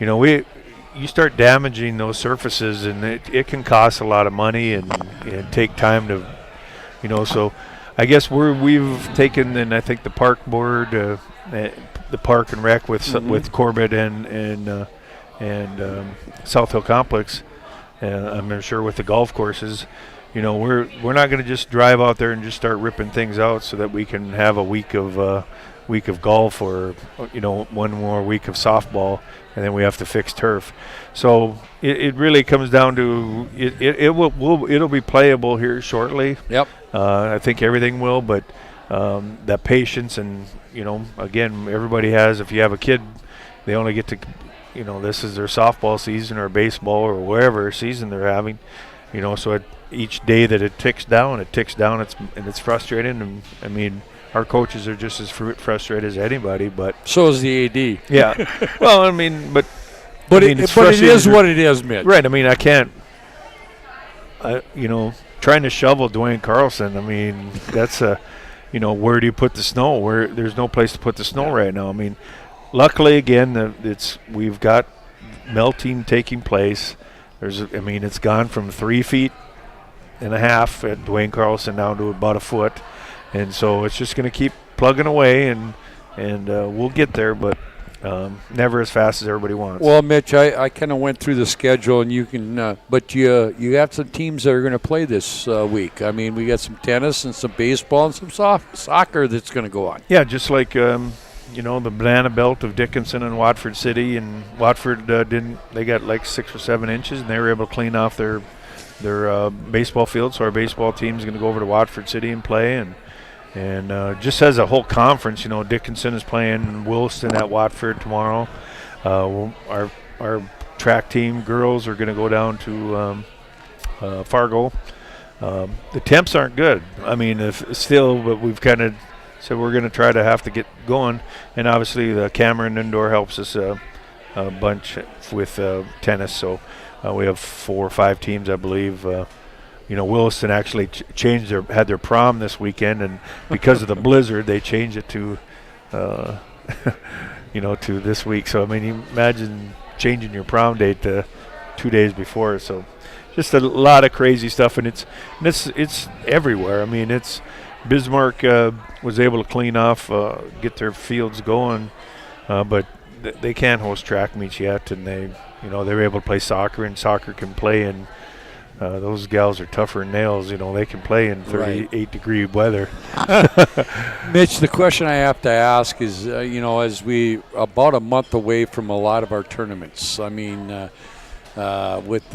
You know, you start damaging those surfaces, and it can cost a lot of money and take time to, you know. So I guess we've taken, and I think the park board, the park and rec with Corbett and South Hill Complex, I'm sure with the golf courses, you know, we're not going to just drive out there and just start ripping things out so that we can have a week of golf, or, you know, one more week of softball, and then we have to fix turf. So it really comes down to it'll be playable here shortly. Yep. I think everything will, but that patience, and, you know, again, everybody has. If you have a kid, they only get to, you know, this is their softball season or baseball or wherever season they're having, you know. So each day that it ticks down. It's frustrating. And I mean, our coaches are just as frustrated as anybody, but so is the AD. Yeah. Well, I mean, but it is what it is, Mitch. Right. I mean, I can't. You know, trying to shovel Dwayne Carlson. I mean, that's you know, where do you put the snow? Where there's no place to put the snow right now. I mean, luckily again, we've got melting taking place. It's gone from 3.5 feet at Dwayne Carlson down to about a foot. And so it's just going to keep plugging away, and we'll get there, but never as fast as everybody wants. Well, Mitch, I kind of went through the schedule, and you can, but you have some teams that are going to play this week. I mean, we got some tennis and some baseball and some soccer that's going to go on. Yeah, just like you know, the banana belt of Dickinson and Watford City, and Watford they got like 6 or 7 inches, and they were able to clean off their baseball field. So our baseball team is going to go over to Watford City and play, and just as a whole conference, you know, Dickinson is playing Williston at Watford tomorrow. Our track team girls are going to go down to Fargo. The temps aren't good. I mean, but we've kind of said we're going to have to get going, and obviously the Cameron Indoor helps us a bunch with tennis. So we have 4 or 5 teams, I believe. You know, Williston actually had their prom this weekend, and because of the blizzard, they changed it to, you know, to this week. So I mean, you imagine changing your prom date to 2 days before. So just a lot of crazy stuff, and it's everywhere. I mean, it's Bismarck was able to clean off, get their fields going, but they can't host track meets yet, and they were able to play soccer, and soccer can play in. Those gals are tougher than nails. You know, they can play in 38-degree weather. Mitch, the question I have to ask is, you know, as we about a month away from a lot of our tournaments. I mean, with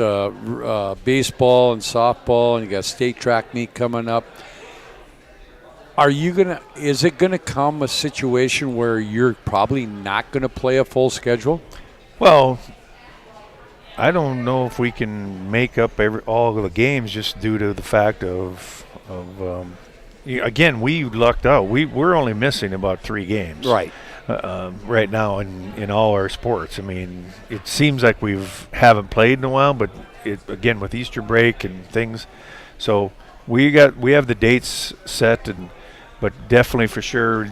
baseball and softball, and you got state track meet coming up. Is it gonna come a situation where you're probably not gonna play a full schedule? Well, I don't know if we can make up all of the games just due to the fact of again, we lucked out. We're only missing about 3 games right now in all our sports. I mean, it seems like haven't played in a while, but again with Easter break and things, so we have the dates set, but definitely for sure,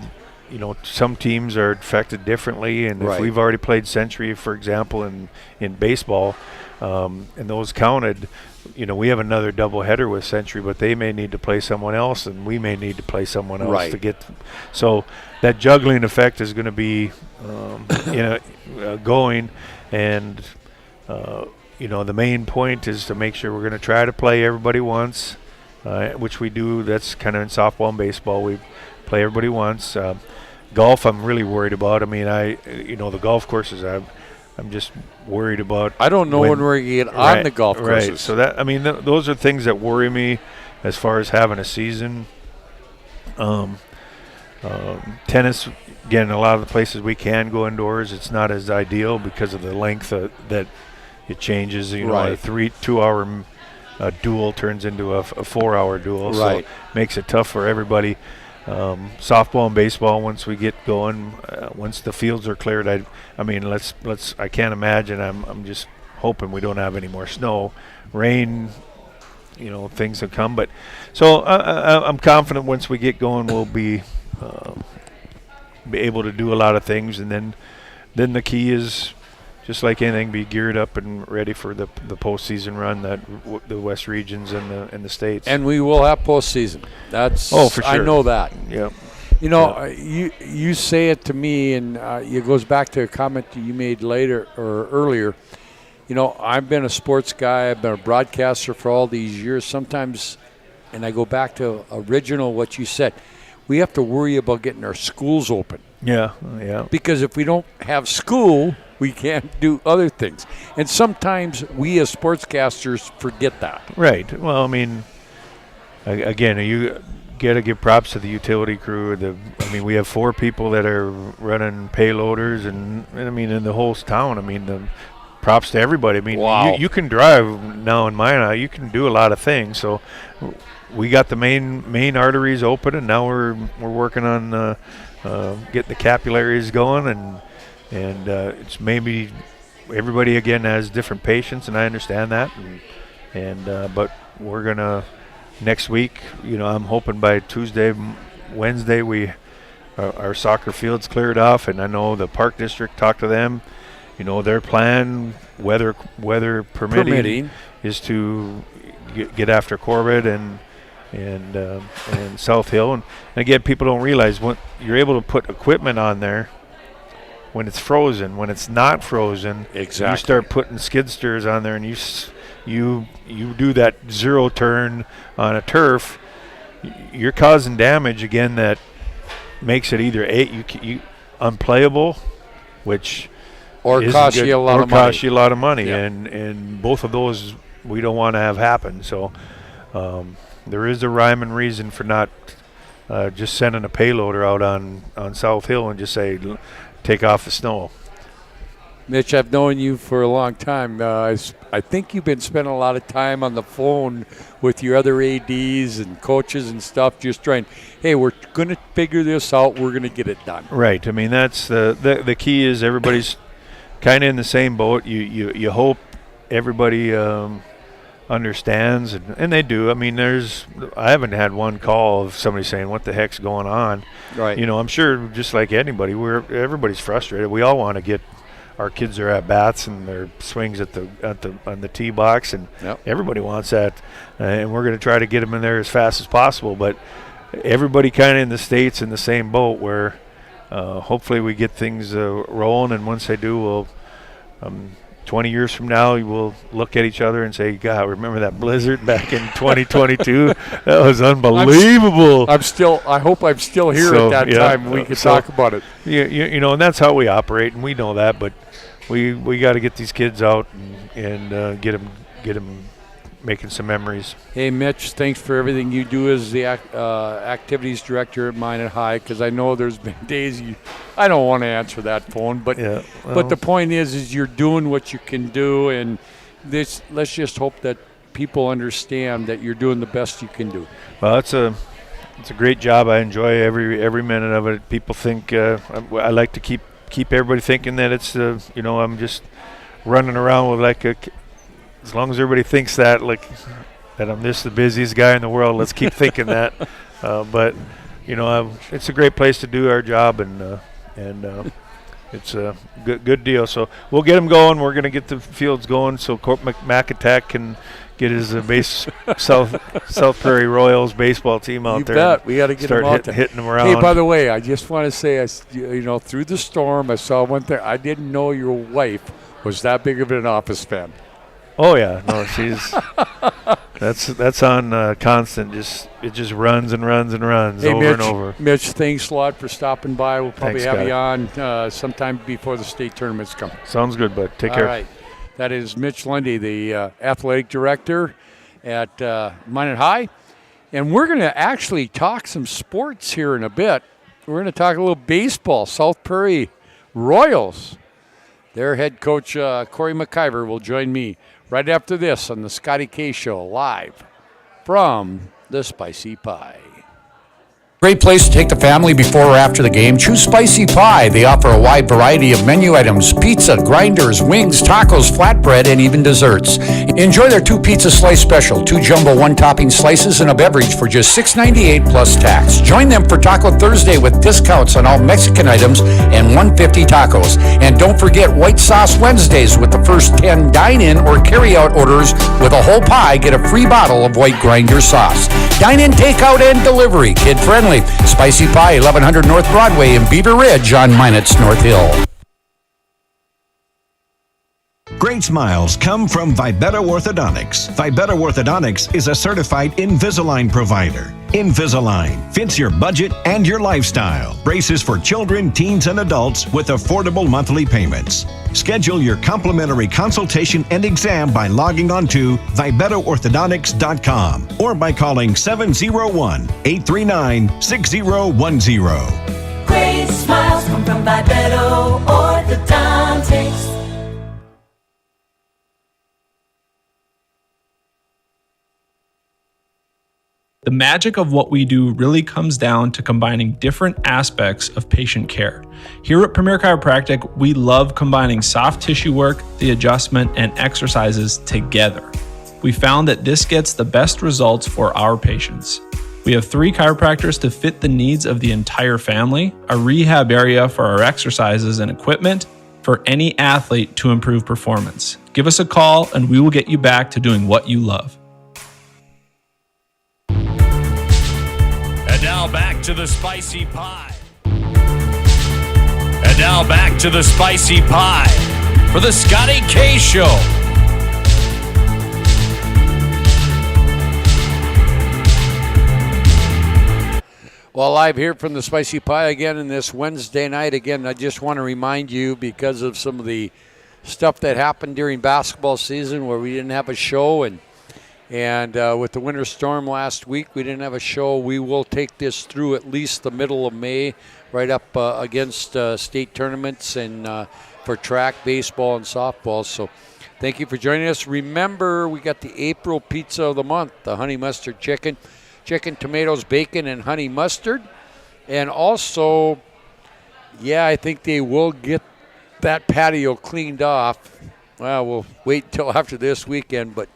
some teams are affected differently, and if we've already played Century, for example, in baseball, and those counted, we have another doubleheader with Century, but they may need to play someone else, and we may need to play someone else to get. So that juggling effect is going to be going, and the main point is to make sure we're going to try to play everybody once, which we do. That's kind of in softball and baseball. We play everybody once. Golf, I'm really worried about. I mean, the golf courses, I'm just worried about. I don't know when we're going to get on the golf courses. Right. So those are things that worry me as far as having a season. Tennis, again, a lot of the places we can go indoors, it's not as ideal because of the length that it changes. A 2-hour duel turns into a 4-hour duel, so it makes it tough for everybody. Softball and baseball, once we get going, once the fields are cleared, I can't imagine. I'm just hoping we don't have any more snow, rain. Things have come, but so I'm confident once we get going, we'll be able to do a lot of things, and then the key is, just like anything, be geared up and ready for the postseason run that the West regions and the states. And we will have postseason. That's for sure. I know that. Yeah. You say it to me, and it goes back to a comment that you made earlier. I've been a sports guy. I've been a broadcaster for all these years. Sometimes, and I go back to original what you said. We have to worry about getting our schools open. Yeah. Because if we don't have school, we can't do other things. And sometimes we as sportscasters forget that. Right. Well, I mean, again, you got to give props to the utility crew. We have 4 people that are running payloaders, and in the whole town. Props to everybody. Wow. You can drive now in Minot. You can do a lot of things. So we got the main arteries open, and now we're working on getting the capillaries going, and it's maybe everybody again has different patients, and I understand that. But we're gonna next week. I'm hoping by Tuesday, Wednesday our soccer field's cleared off, and I know the Park District talked to them. Their plan, weather permitting, is to get after Corbett and South Hill. And again, people don't realize when you're able to put equipment on there when it's frozen. When it's not frozen, you start putting skid steers on there, and you do that zero turn on a turf. You're causing damage again that makes it either unplayable, which or cost you a lot of money. Yeah. And both of those we don't want to have happen. So there is a rhyme and reason for not just sending a payloader out on South Hill and just say take off the snow. Mitch, I've known you for a long time. I think you've been spending a lot of time on the phone with your other ADs and coaches and stuff, just trying, hey, we're going to figure this out. We're going to get it done. Right. That's the key is everybody's kind of in the same boat. You hope everybody understands, and they do. I haven't had one call of somebody saying, what the heck's going on? Right. I'm sure just like anybody, everybody's frustrated. We all want to get our kids are at bats and their swings on the tee box, and everybody wants that, and we're going to try to get them in there as fast as possible. But everybody kind of in the states in the same boat where hopefully we get things rolling, and once they do, we'll 20 years from now we'll look at each other and say, God, remember that blizzard back in 2022? That was unbelievable. I hope I'm still here at that time. We can talk about it. And that's how we operate, and we know that, but we got to get these kids out and get them making some memories. Hey, Mitch, thanks for everything you do as the activities director at Minot High, because I know there's been days I don't want to answer that phone, but but the point is you're doing what you can do, and let's just hope that people understand that you're doing the best you can do. Well, it's a great job. I enjoy every minute of it. People think I like to keep everybody thinking that it's I'm just running around with as long as everybody thinks that, that I'm just the busiest guy in the world. Let's keep thinking that. But it's a great place to do our job, and it's a good deal. So we'll get them going. We're going to get the fields going so Court McAttack can get his South Prairie Royals baseball team out there. You bet. We got to get them out there. Hitting them around. Hey, by the way, I just want to say, through the storm, I saw one thing. I didn't know your wife was that big of an Office fan. Oh yeah, no, she's that's on constant. It just runs and runs and runs over Mitch, and over. Mitch, thanks a lot for stopping by. We'll probably Thanks, have you on sometime before the state tournaments come. Sounds good, bud. Take care. All right. That is Mitch Lundy, the athletic director at Minot High. And we're going to actually talk some sports here in a bit. We're going to talk a little baseball. South Prairie Royals. Their head coach, Corey McIver, will join me right after this on the Scotty K Show, live from the Spicy Pie. Great place to take the family before or after the game. Choose Spicy Pie. They offer a wide variety of menu items: pizza, grinders, wings, tacos, flatbread, and even desserts. Enjoy their 2 pizza slice special, 2 jumbo 1-topping slices, and a beverage for just $6.98 plus tax. Join them for Taco Thursday with discounts on all Mexican items and $1.50 tacos. And don't forget White Sauce Wednesdays with the first 10 dine-in or carry-out orders with a whole pie. Get a free bottle of white grinder sauce. Dine-in, takeout, and delivery. Kid-friendly. Spicy Pie, 1100 North Broadway in Beaver Ridge on Minot's North Hill. Great smiles come from Vibetta Orthodontics. Vibetta Orthodontics is a certified Invisalign provider. Invisalign fits your budget and your lifestyle. Braces for children, teens, and adults with affordable monthly payments. Schedule your complimentary consultation and exam by logging on to VibettaOrthodontics.com or by calling 701-839-6010. Great smiles come from Vibetta Orthodontics. The magic of what we do really comes down to combining different aspects of patient care. Here at Premier Chiropractic, we love combining soft tissue work, the adjustment, and exercises together. We found that this gets the best results for our patients. We have 3 chiropractors to fit the needs of the entire family, a rehab area for our exercises and equipment, for any athlete to improve performance. Give us a call and we will get you back to doing what you love. And now back to the Spicy Pie. And now back to the Spicy Pie for the Scotty K Show. Well, live here from the Spicy Pie again in this Wednesday night. Again, I just want to remind you, because of some of the stuff that happened during basketball season where we didn't have a show, and with the winter storm last week, we didn't have a show. We will take this through at least the middle of May, right up against state tournaments and for track, baseball, and softball. So thank you for joining us. Remember, we got the April pizza of the month, the honey mustard chicken, tomatoes, bacon, and honey mustard. And also, I think they will get that patio cleaned off. Well, we'll wait until after this weekend, but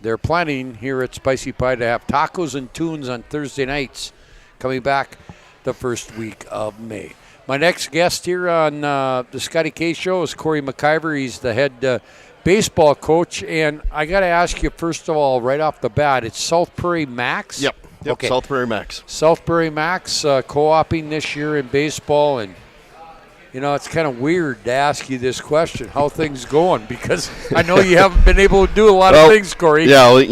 they're planning here at Spicy Pie to have tacos and tunes on Thursday nights, coming back the first week of May. My next guest here on the Scotty K Show is Corey McIver. He's the head baseball coach. And I got to ask you, first of all, right off the bat, it's South Prairie Max? Yep, okay. South Prairie Max. South Prairie Max co-oping this year in baseball. And it's kind of weird to ask you this question, how things going, because I know you haven't been able to do a lot of things, Corey. Yeah, we're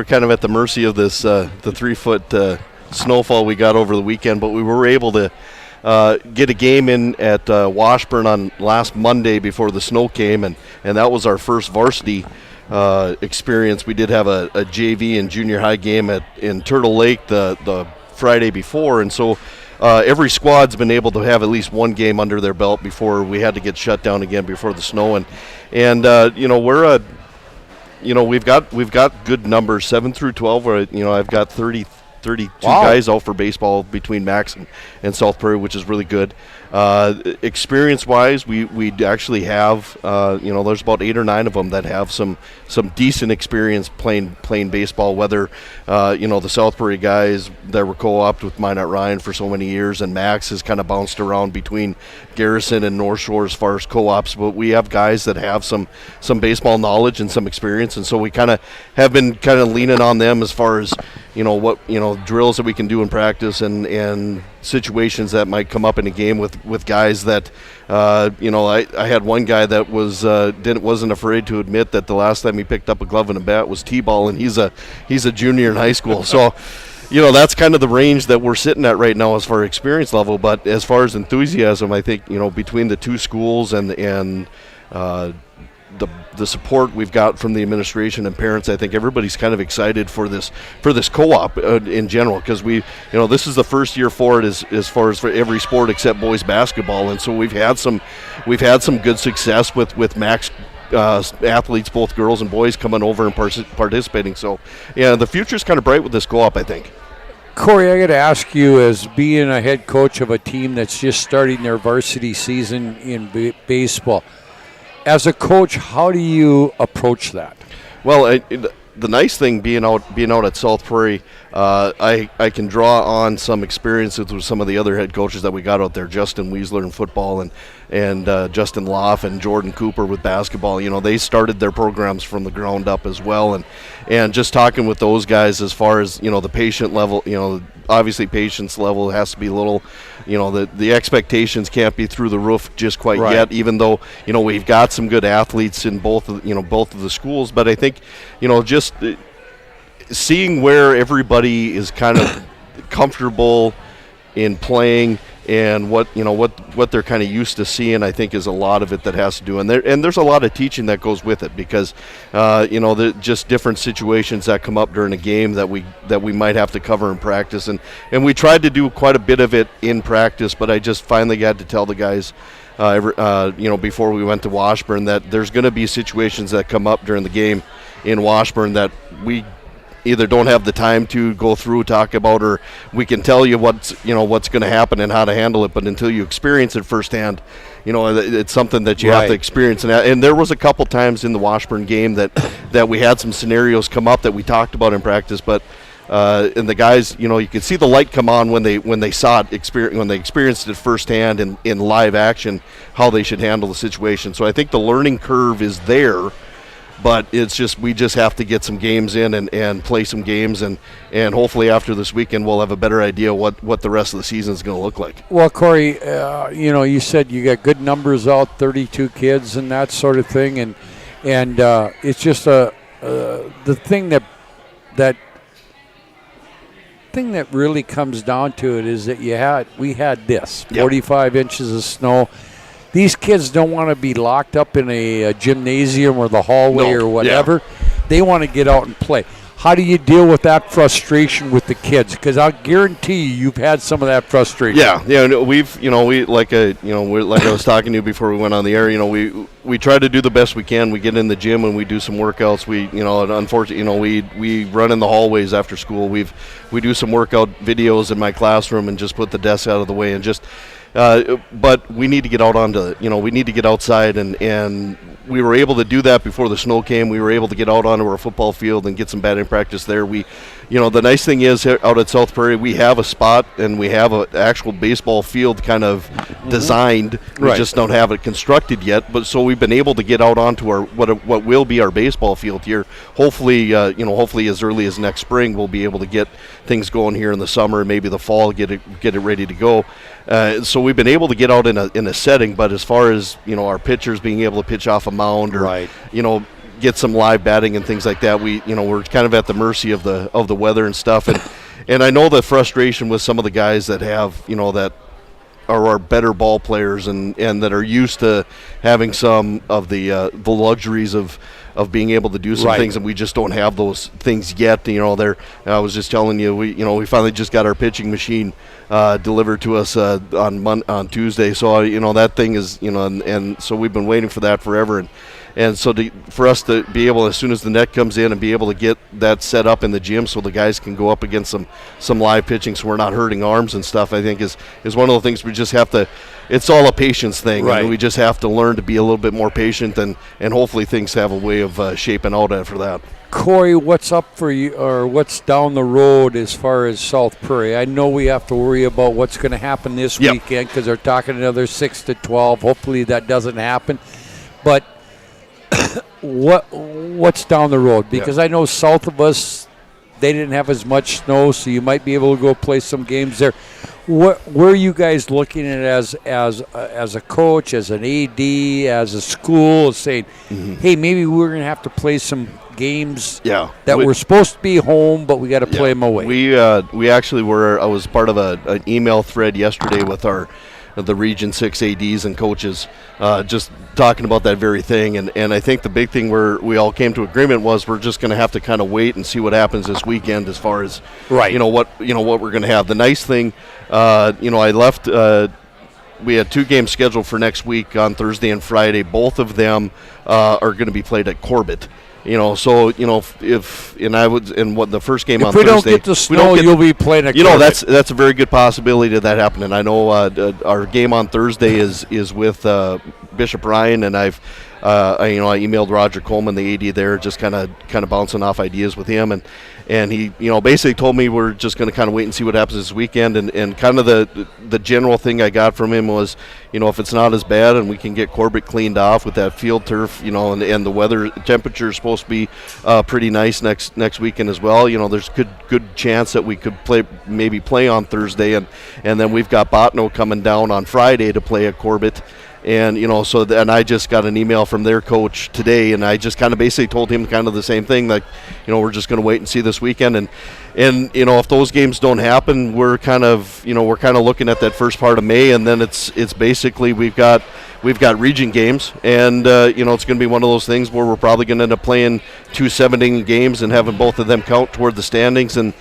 kind of at the mercy of this the 3-foot snowfall we got over the weekend, but we were able to get a game in at Washburn on last Monday before the snow came, and that was our first varsity experience. We did have a JV and junior high game in Turtle Lake the Friday before, and so every squad's been able to have at least one game under their belt before we had to get shut down again before the snow. We've got good numbers, 7 through 12. Where I've got 30 32 guys out for baseball between Max and South Prairie, which is really good. Experience-wise, we actually have, there's about 8 or 9 of them that have some decent experience playing baseball, whether, the South Prairie guys that were co-opted with Minot Ryan for so many years, and Max has kind of bounced around between Garrison and North Shore as far as co-ops, but we have guys that have some baseball knowledge and some experience, and so we kind of have been kind of leaning on them as far as, drills that we can do in practice and situations that might come up in a game with guys that, I had one guy that wasn't afraid to admit that the last time he picked up a glove and a bat was T-ball, and he's a junior in high school. So, that's kind of the range that we're sitting at right now as far as experience level. But as far as enthusiasm, I think, between the two schools and the support we've got from the administration and parents, I think everybody's kind of excited for this co-op in general, because this is the first year for it as far as for every sport except boys basketball, and so we've had some good success with Max athletes, both girls and boys, coming over and participating. So yeah, the future's kind of bright with this co-op, I think. Corey, I got to ask you, as being a head coach of a team that's just starting their varsity season in baseball, as a coach, how do you approach that? Well, the nice thing being out at South Prairie, I can draw on some experiences with some of the other head coaches that we got out there, Justin Weisler in football and Justin Loff and Jordan Cooper with basketball. They started their programs from the ground up as well, and just talking with those guys as far as the patient level, obviously patience level has to be a little, the expectations can't be through the roof just quite yet, even though we've got some good athletes in both of the schools. But I think just seeing where everybody is kind of comfortable in playing and what they're kind of used to seeing, I think, is a lot of it that has to do. And there's a lot of teaching that goes with it, because just different situations that come up during a game that we might have to cover in practice, and we tried to do quite a bit of it in practice, but I just finally got to tell the guys before we went to Washburn that there's going to be situations that come up during the game in Washburn that we either don't have the time to go through, talk about, or we can tell you what's going to happen and how to handle it, but until you experience it firsthand, it's something that you have to experience. And there was a couple times in the Washburn game that we had some scenarios come up that we talked about in practice, but and the guys, you could see the light come on when they saw it, when they experienced it firsthand in live action, how they should handle the situation. So I think the learning curve is there, but it's just we just have to get some games in and play some games, and hopefully after this weekend we'll have a better idea what the rest of the season is going to look like. Well, Corey, you said you got good numbers out, 32 kids and that sort of thing, and it's just the thing that really comes down to it is that we had this 45 inches of snow. These kids don't want to be locked up in a gymnasium or the hallway or whatever. They want to get out and play. How do you deal with that frustration with the kids? Because I guarantee you've had some of that frustration. Like I was talking to you before we went on the air. We try to do the best we can. We get in the gym and we do some workouts. Unfortunately, we run in the hallways after school. We do some workout videos in my classroom and just put the desks out of the way and just. But we need to get out we need to get outside, and we were able to do that before the snow came. We were able to get out onto our football field and get some batting practice there. The nice thing is out at South Prairie, we have a spot and we have an actual baseball field kind of designed. We just don't have it constructed yet. But so we've been able to get out onto our what will be our baseball field here. Hopefully, hopefully as early as next spring, we'll be able to get things going here in the summer and maybe the fall, get it ready to go. So we've been able to get out in a setting, but as far as our pitchers being able to pitch off a mound or get some live batting and things like that, we're kind of at the mercy of the weather and stuff, and I know the frustration with some of the guys that have that are our better ball players and that are used to having some of the luxuries of being able to do some things, and we just don't have those things yet. I was just telling you, we finally just got our pitching machine delivered to us on Tuesday. So that thing is and so we've been waiting for that forever, And so for us to be able, as soon as the net comes in, and be able to get that set up in the gym so the guys can go up against some live pitching, so we're not hurting arms and stuff, I think is one of the things we just have to. It's all a patience thing, right. And we just have to learn to be a little bit more patient, and hopefully things have a way of shaping out after that. Corey, what's up for you, or what's down the road as far as South Prairie? I know we have to worry about what's going to happen this weekend because they're talking another 6 to 12. Hopefully that doesn't happen, but. What's down the road? Because I know south of us, they didn't have as much snow, so you might be able to go play some games there. Where are you guys looking at as a coach, as an AD, as a school, saying, hey, maybe we're going to have to play some games that we're supposed to be home, but we got to play them away? We actually were. I was part of an email thread yesterday with the Region 6 ADs and coaches, just talking about that very thing. And I think the big thing where we all came to agreement was we're just going to have to kind of wait and see what happens this weekend as far as what we're going to have. The nice thing, I left. We had 2 games scheduled for next week on Thursday and Friday. Both of them are going to be played at Corbett. So what the first game on Thursday. If we don't get the snow, you'll be playing at Corbett. That's a very good possibility of that happening. I know our game on Thursday is with Bishop Ryan, and I emailed Roger Coleman, the AD there, just kind of bouncing off ideas with him, and he basically told me we're just going to kind of wait and see what happens this weekend, and kind of the general thing I got from him was, if it's not as bad and we can get Corbett cleaned off with that field turf, and the weather temperature is supposed to be pretty nice next weekend as well. There's good chance that we could play on Thursday, and then we've got Botno coming down on Friday to play at Corbett. And and I just got an email from their coach today, and I just kind of basically told him kind of the same thing, like, we're just going to wait and see this weekend, and if those games don't happen, we're kind of looking at that first part of May, and then it's basically we've got region games, and it's going to be one of those things where we're probably going to end up playing 2 7-inning games and having both of them count toward the standings and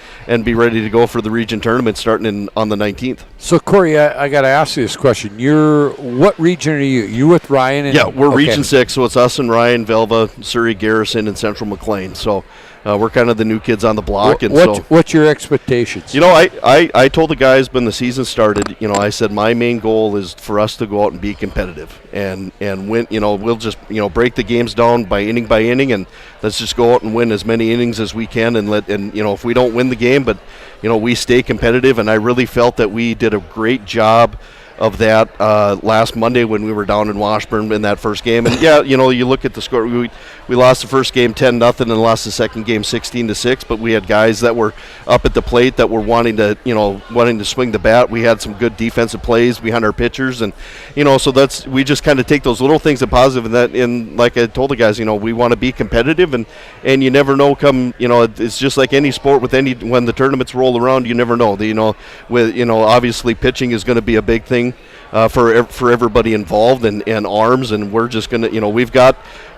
be ready to go for the region tournament starting on the 19th. So Corey, I got to ask you this question. What region are you? You with Ryan? We're Region 6, so it's us and Ryan, Velva, Surrey, Garrison, and Central McLean. So we're kind of the new kids on the block. What's your expectations? I told the guys when the season started, I said my main goal is for us to go out and be competitive and win. We'll just break the games down by inning, and let's just go out and win as many innings as we can, and if we don't win the game, but we stay competitive. And I really felt that we did a great job of that last Monday when we were down in Washburn in that first game. And you look at the score. We lost the first game 10-0 and lost the second game 16-6. But we had guys that were up at the plate that were wanting to swing the bat. We had some good defensive plays behind our pitchers, and so we just kind of take those little things as positive. And like I told the guys, we want to be competitive, and you never know. It's just like any sport when the tournaments roll around, you never know. Obviously pitching is going to be a big thing for everybody involved, and arms, and we're just gonna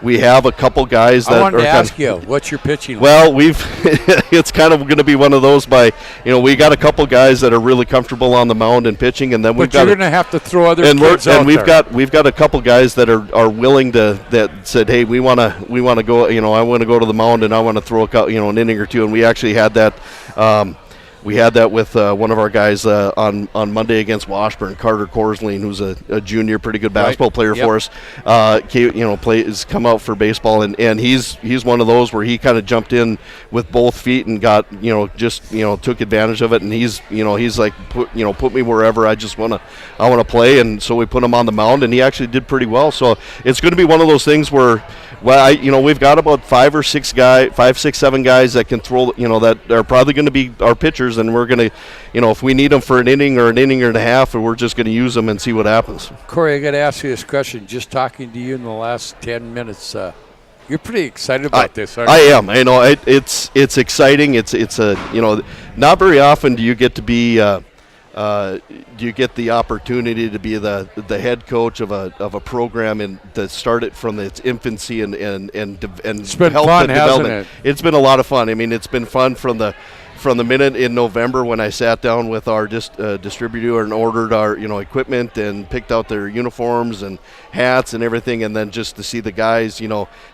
we have a couple guys that I wanted to ask you, what's your pitching? Well, it's kind of going to be one of those we got a couple guys that are really comfortable on the mound and pitching, and then you're going to have to throw other kids out there. We've got a couple guys that are willing to, that said, hey, we want to go, I want to go to the mound and I want to throw an inning or two, and we actually had that. We had that with one of our guys on Monday against Washburn, Carter Korsling, who's a junior, pretty good basketball player for us. Has come out for baseball, and he's one of those where he kind of jumped in with both feet and got took advantage of it. And he's like, put me wherever. I want to play, and so we put him on the mound, and he actually did pretty well. So it's going to be one of those things where. Well, we've got about 5 or 6 guys, 7 guys that can throw, that are probably going to be our pitchers, and we're going to, if we need them for an inning and a half, we're just going to use them and see what happens. Corey, I got to ask you this question. Just talking to you in the last 10 minutes, you're pretty excited about this, aren't you? I am. It's exciting. It's not very often do you get to be. Do you get the opportunity to be the head coach of a program and to start it from its infancy and it's been help fun, the hasn't development? it? It's been a lot of fun. I mean, it's been fun from the from the minute in November when I sat down with our distributor and ordered our equipment and picked out their uniforms and hats and everything, and then just to see the guys,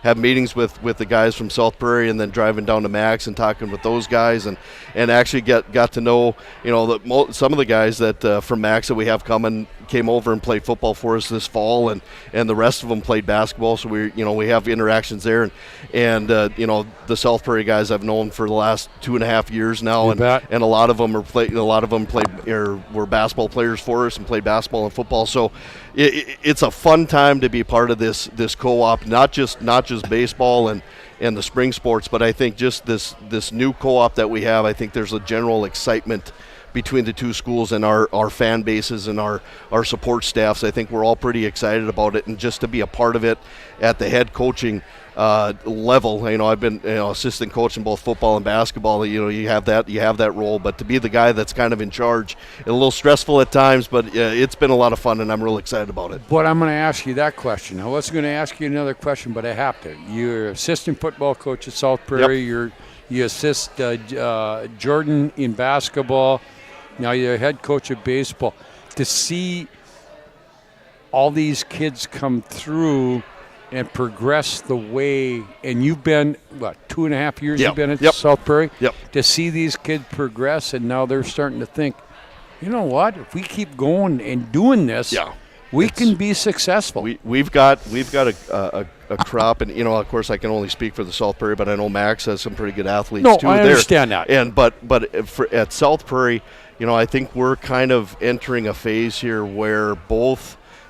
have meetings with the guys from South Prairie, and then driving down to Max and talking with those guys, and actually got to know some of the guys that from Max that we have coming came over and played football for us this fall, and the rest of them played basketball. So we have interactions there, and the South Prairie guys I've known for the last 2.5 years now, and a lot of them were basketball players for us and played basketball and football. So it's a fun time to be part of this co-op, not just baseball and the spring sports, but I think just this new co-op that we have. I think there's a general excitement between the two schools and our fan bases and our support staffs. I think we're all pretty excited about it, and just to be a part of it at the head coaching level. I've been assistant coach in both football and basketball. You have that role, but to be the guy that's kind of in charge, a little stressful at times, but it's been a lot of fun, and I'm real excited about it. But I'm going to ask you that question. I was going to ask you another question, but I have to. You're assistant football coach at South Prairie. Yep. You assist Jordan in basketball. Now you're head coach of baseball. To see all these kids come through and progress the way, and you've been, 2.5 years you've been at South Prairie? Yep. To see these kids progress, and now they're starting to think, you know what, if we keep going and doing this, we can be successful. We've got a crop, and of course I can only speak for the South Prairie, but I know Max has some pretty good athletes too. I understand that. And but at South Prairie, I think we're kind of entering a phase here where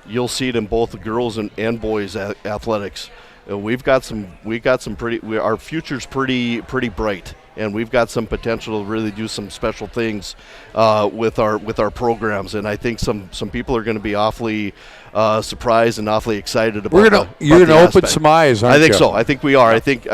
you'll see it in both the girls and boys athletics. We've got some our future's pretty bright, and we've got some potential to really do some special things with our programs. And I think some people are going to be awfully surprised and awfully excited about. You're going to open some eyes, aren't you? I think so. I think we are. I think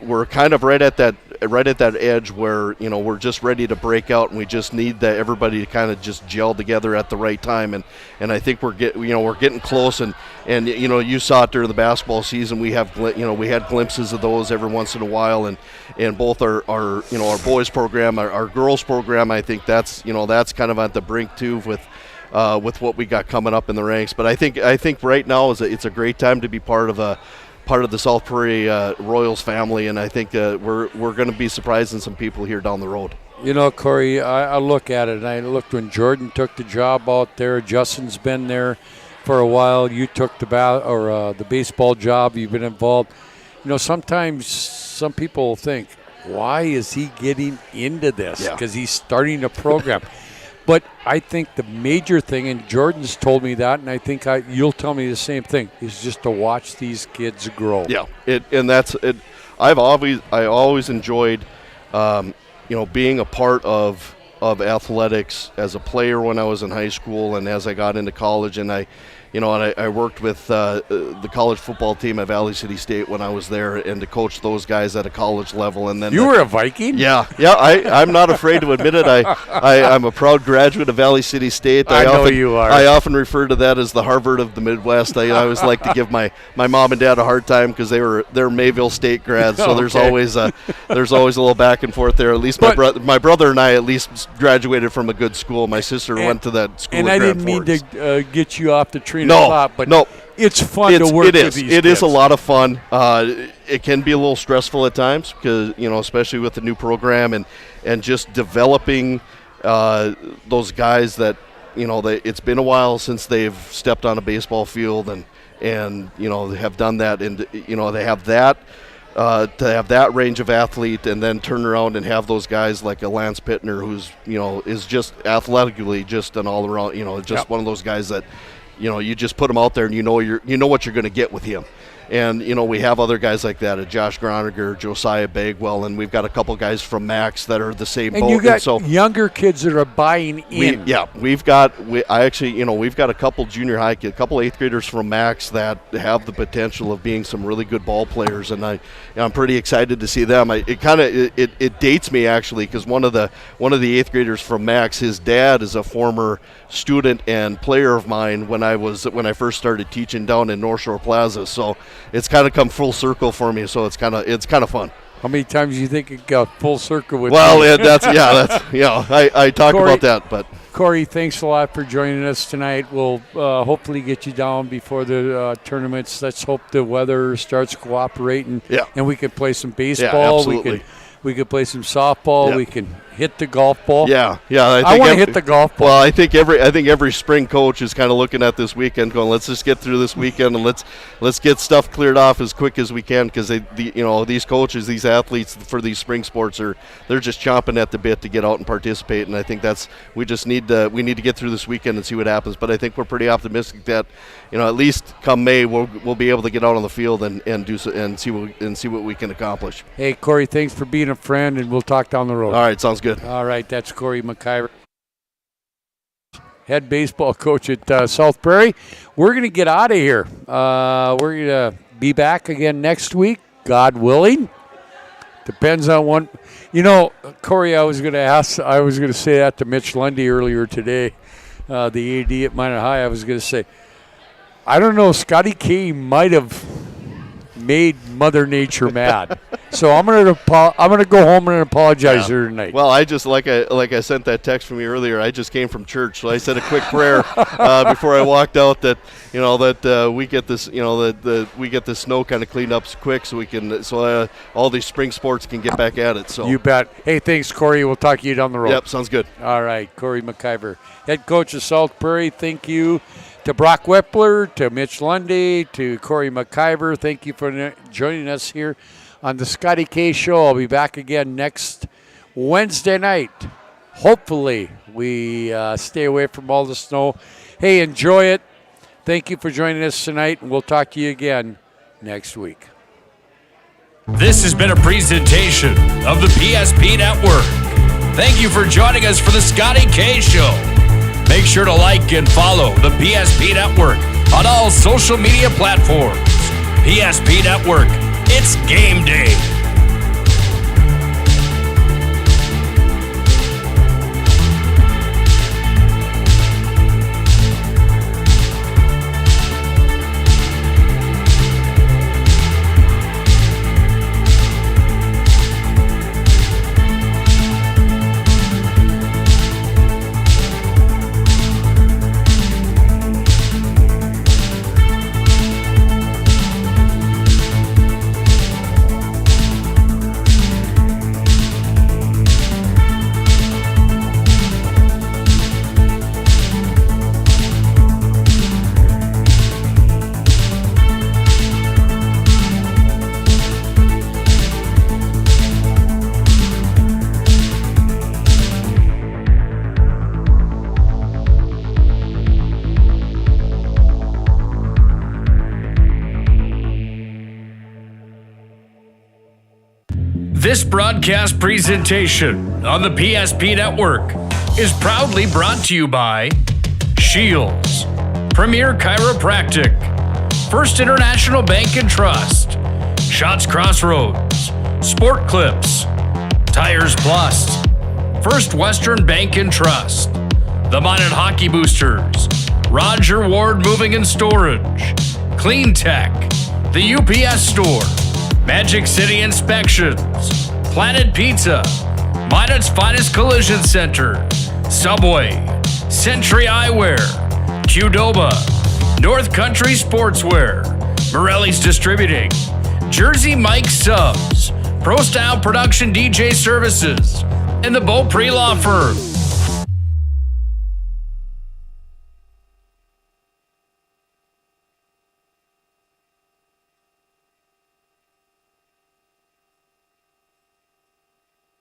we're kind of right at that edge where we're just ready to break out, and we just need everybody to kind of just gel together at the right time, and I think we're getting close, and you saw it during the basketball season. We had glimpses of those every once in a while, and both our boys program, our girls program, I think that's kind of at the brink too with what we got coming up in the ranks. But I think right now it's a great time to be part of the South Prairie Royals family, and I think we're going to be surprising some people here down the road. Corey, I look at it, and I looked when Jordan took the job out there. Justin's been there for a while. You took the baseball job. You've been involved. Sometimes some people think, why is he getting into this? Because he's starting a program. But I think the major thing, and Jordan's told me that, and I think you'll tell me the same thing, is just to watch these kids grow. Yeah, and that's it. I always enjoyed, being a part of athletics as a player when I was in high school, and as I got into college, and I worked with the college football team at Valley City State when I was there, and to coach those guys at a college level. And then you were a Viking? Yeah. I'm not afraid to admit it. I'm a proud graduate of Valley City State. I know you are. I often refer to that as the Harvard of the Midwest. I always like to give my mom and dad a hard time because they're Mayville State grads. So there's always a little back and forth there. At least my brother and I at least graduated from a good school. My sister went to that school. And I didn't mean to get you off the tree. No, it's fun to work with these kids. It is a lot of fun. It can be a little stressful at times because, especially with the new program and just developing those guys that, it's been a while since they've stepped on a baseball field and they have done that, and, they have that. To have that range of athlete and then turn around and have those guys like a Lance Pittner who's, is just athletically just an all around, one of those guys that, you just put him out there and you know what you're going to get with him. And, we have other guys like that, Josh Groniger, Josiah Bagwell, and we've got a couple guys from Max that are the same boat. And you got younger kids that are buying in. We've got a couple junior high kids, a couple 8th graders from Max that have the potential of being some really good ball players, and I'm pretty excited to see them. It dates me actually because one of the 8th graders from Max, his dad is a former student and player of mine when I first started teaching down in North Shore Plaza. So it's kind of come full circle for me. So it's kind of fun. How many times do you think it got full circle with Well, me? I talked Corey, about that, but Corey, thanks a lot for joining us tonight. We'll hopefully get you down before the tournaments. Let's hope the weather starts cooperating, and we can play some baseball. Yeah, absolutely. We could play some softball. Yeah. We can hit the golf ball. Yeah. I want to hit the golf ball. Well, I think every spring coach is kind of looking at this weekend, going, let's just get through this weekend and let's get stuff cleared off as quick as we can, because these coaches, these athletes for these spring sports they're just chomping at the bit to get out and participate. And I think we need to get through this weekend and see what happens. But I think we're pretty optimistic that at least come May we'll be able to get out on the field and see what we can accomplish. Hey, Corey, thanks for being a friend, and we'll talk down the road. All right, sounds good. All right, that's Corey McIver, head baseball coach at South Prairie. We're going to get out of here. We're going to be back again next week, God willing. Depends on one. Corey, I was going to say that to Mitch Lundy earlier today, the AD at Minot High. I was going to say, I don't know, Scotty K might have made Mother Nature mad. So I'm gonna go home and apologize here tonight. Well, I just like I sent that text from you earlier. I just came from church, so I said a quick prayer before I walked out that we get this we get the snow kind of cleaned up quick so all these spring sports can get back at it. So you bet. Hey, thanks, Corey. We'll talk to you down the road. Yep, sounds good. All right, Corey McIver, head coach of South Prairie. Thank you to Brock Whippler, to Mitch Lundy, to Corey McIver. Thank you for joining us here on the Scotty K Show. I'll be back again next Wednesday night. Hopefully we stay away from all the snow. Hey, enjoy it. Thank you for joining us tonight, and we'll talk to you again next week. This has been a presentation of the PSP Network. Thank you for joining us for the Scotty K Show. Make sure to like and follow the PSP Network on all social media platforms. PSP Network, it's game day. This broadcast presentation on the PSP Network is proudly brought to you by Shields, Premier Chiropractic, First International Bank and Trust, Shots Crossroads, Sport Clips, Tires Plus, First Western Bank and Trust, the Minot Hockey Boosters, Roger Ward Moving and Storage, Clean Tech, the UPS Store, Magic City Inspections, Planet Pizza, Minot's Finest Collision Center, Subway, Century Eyewear, Qdoba, North Country Sportswear, Morelli's Distributing, Jersey Mike Subs, Pro Style Production DJ Services, and the Beaupre Law Firm.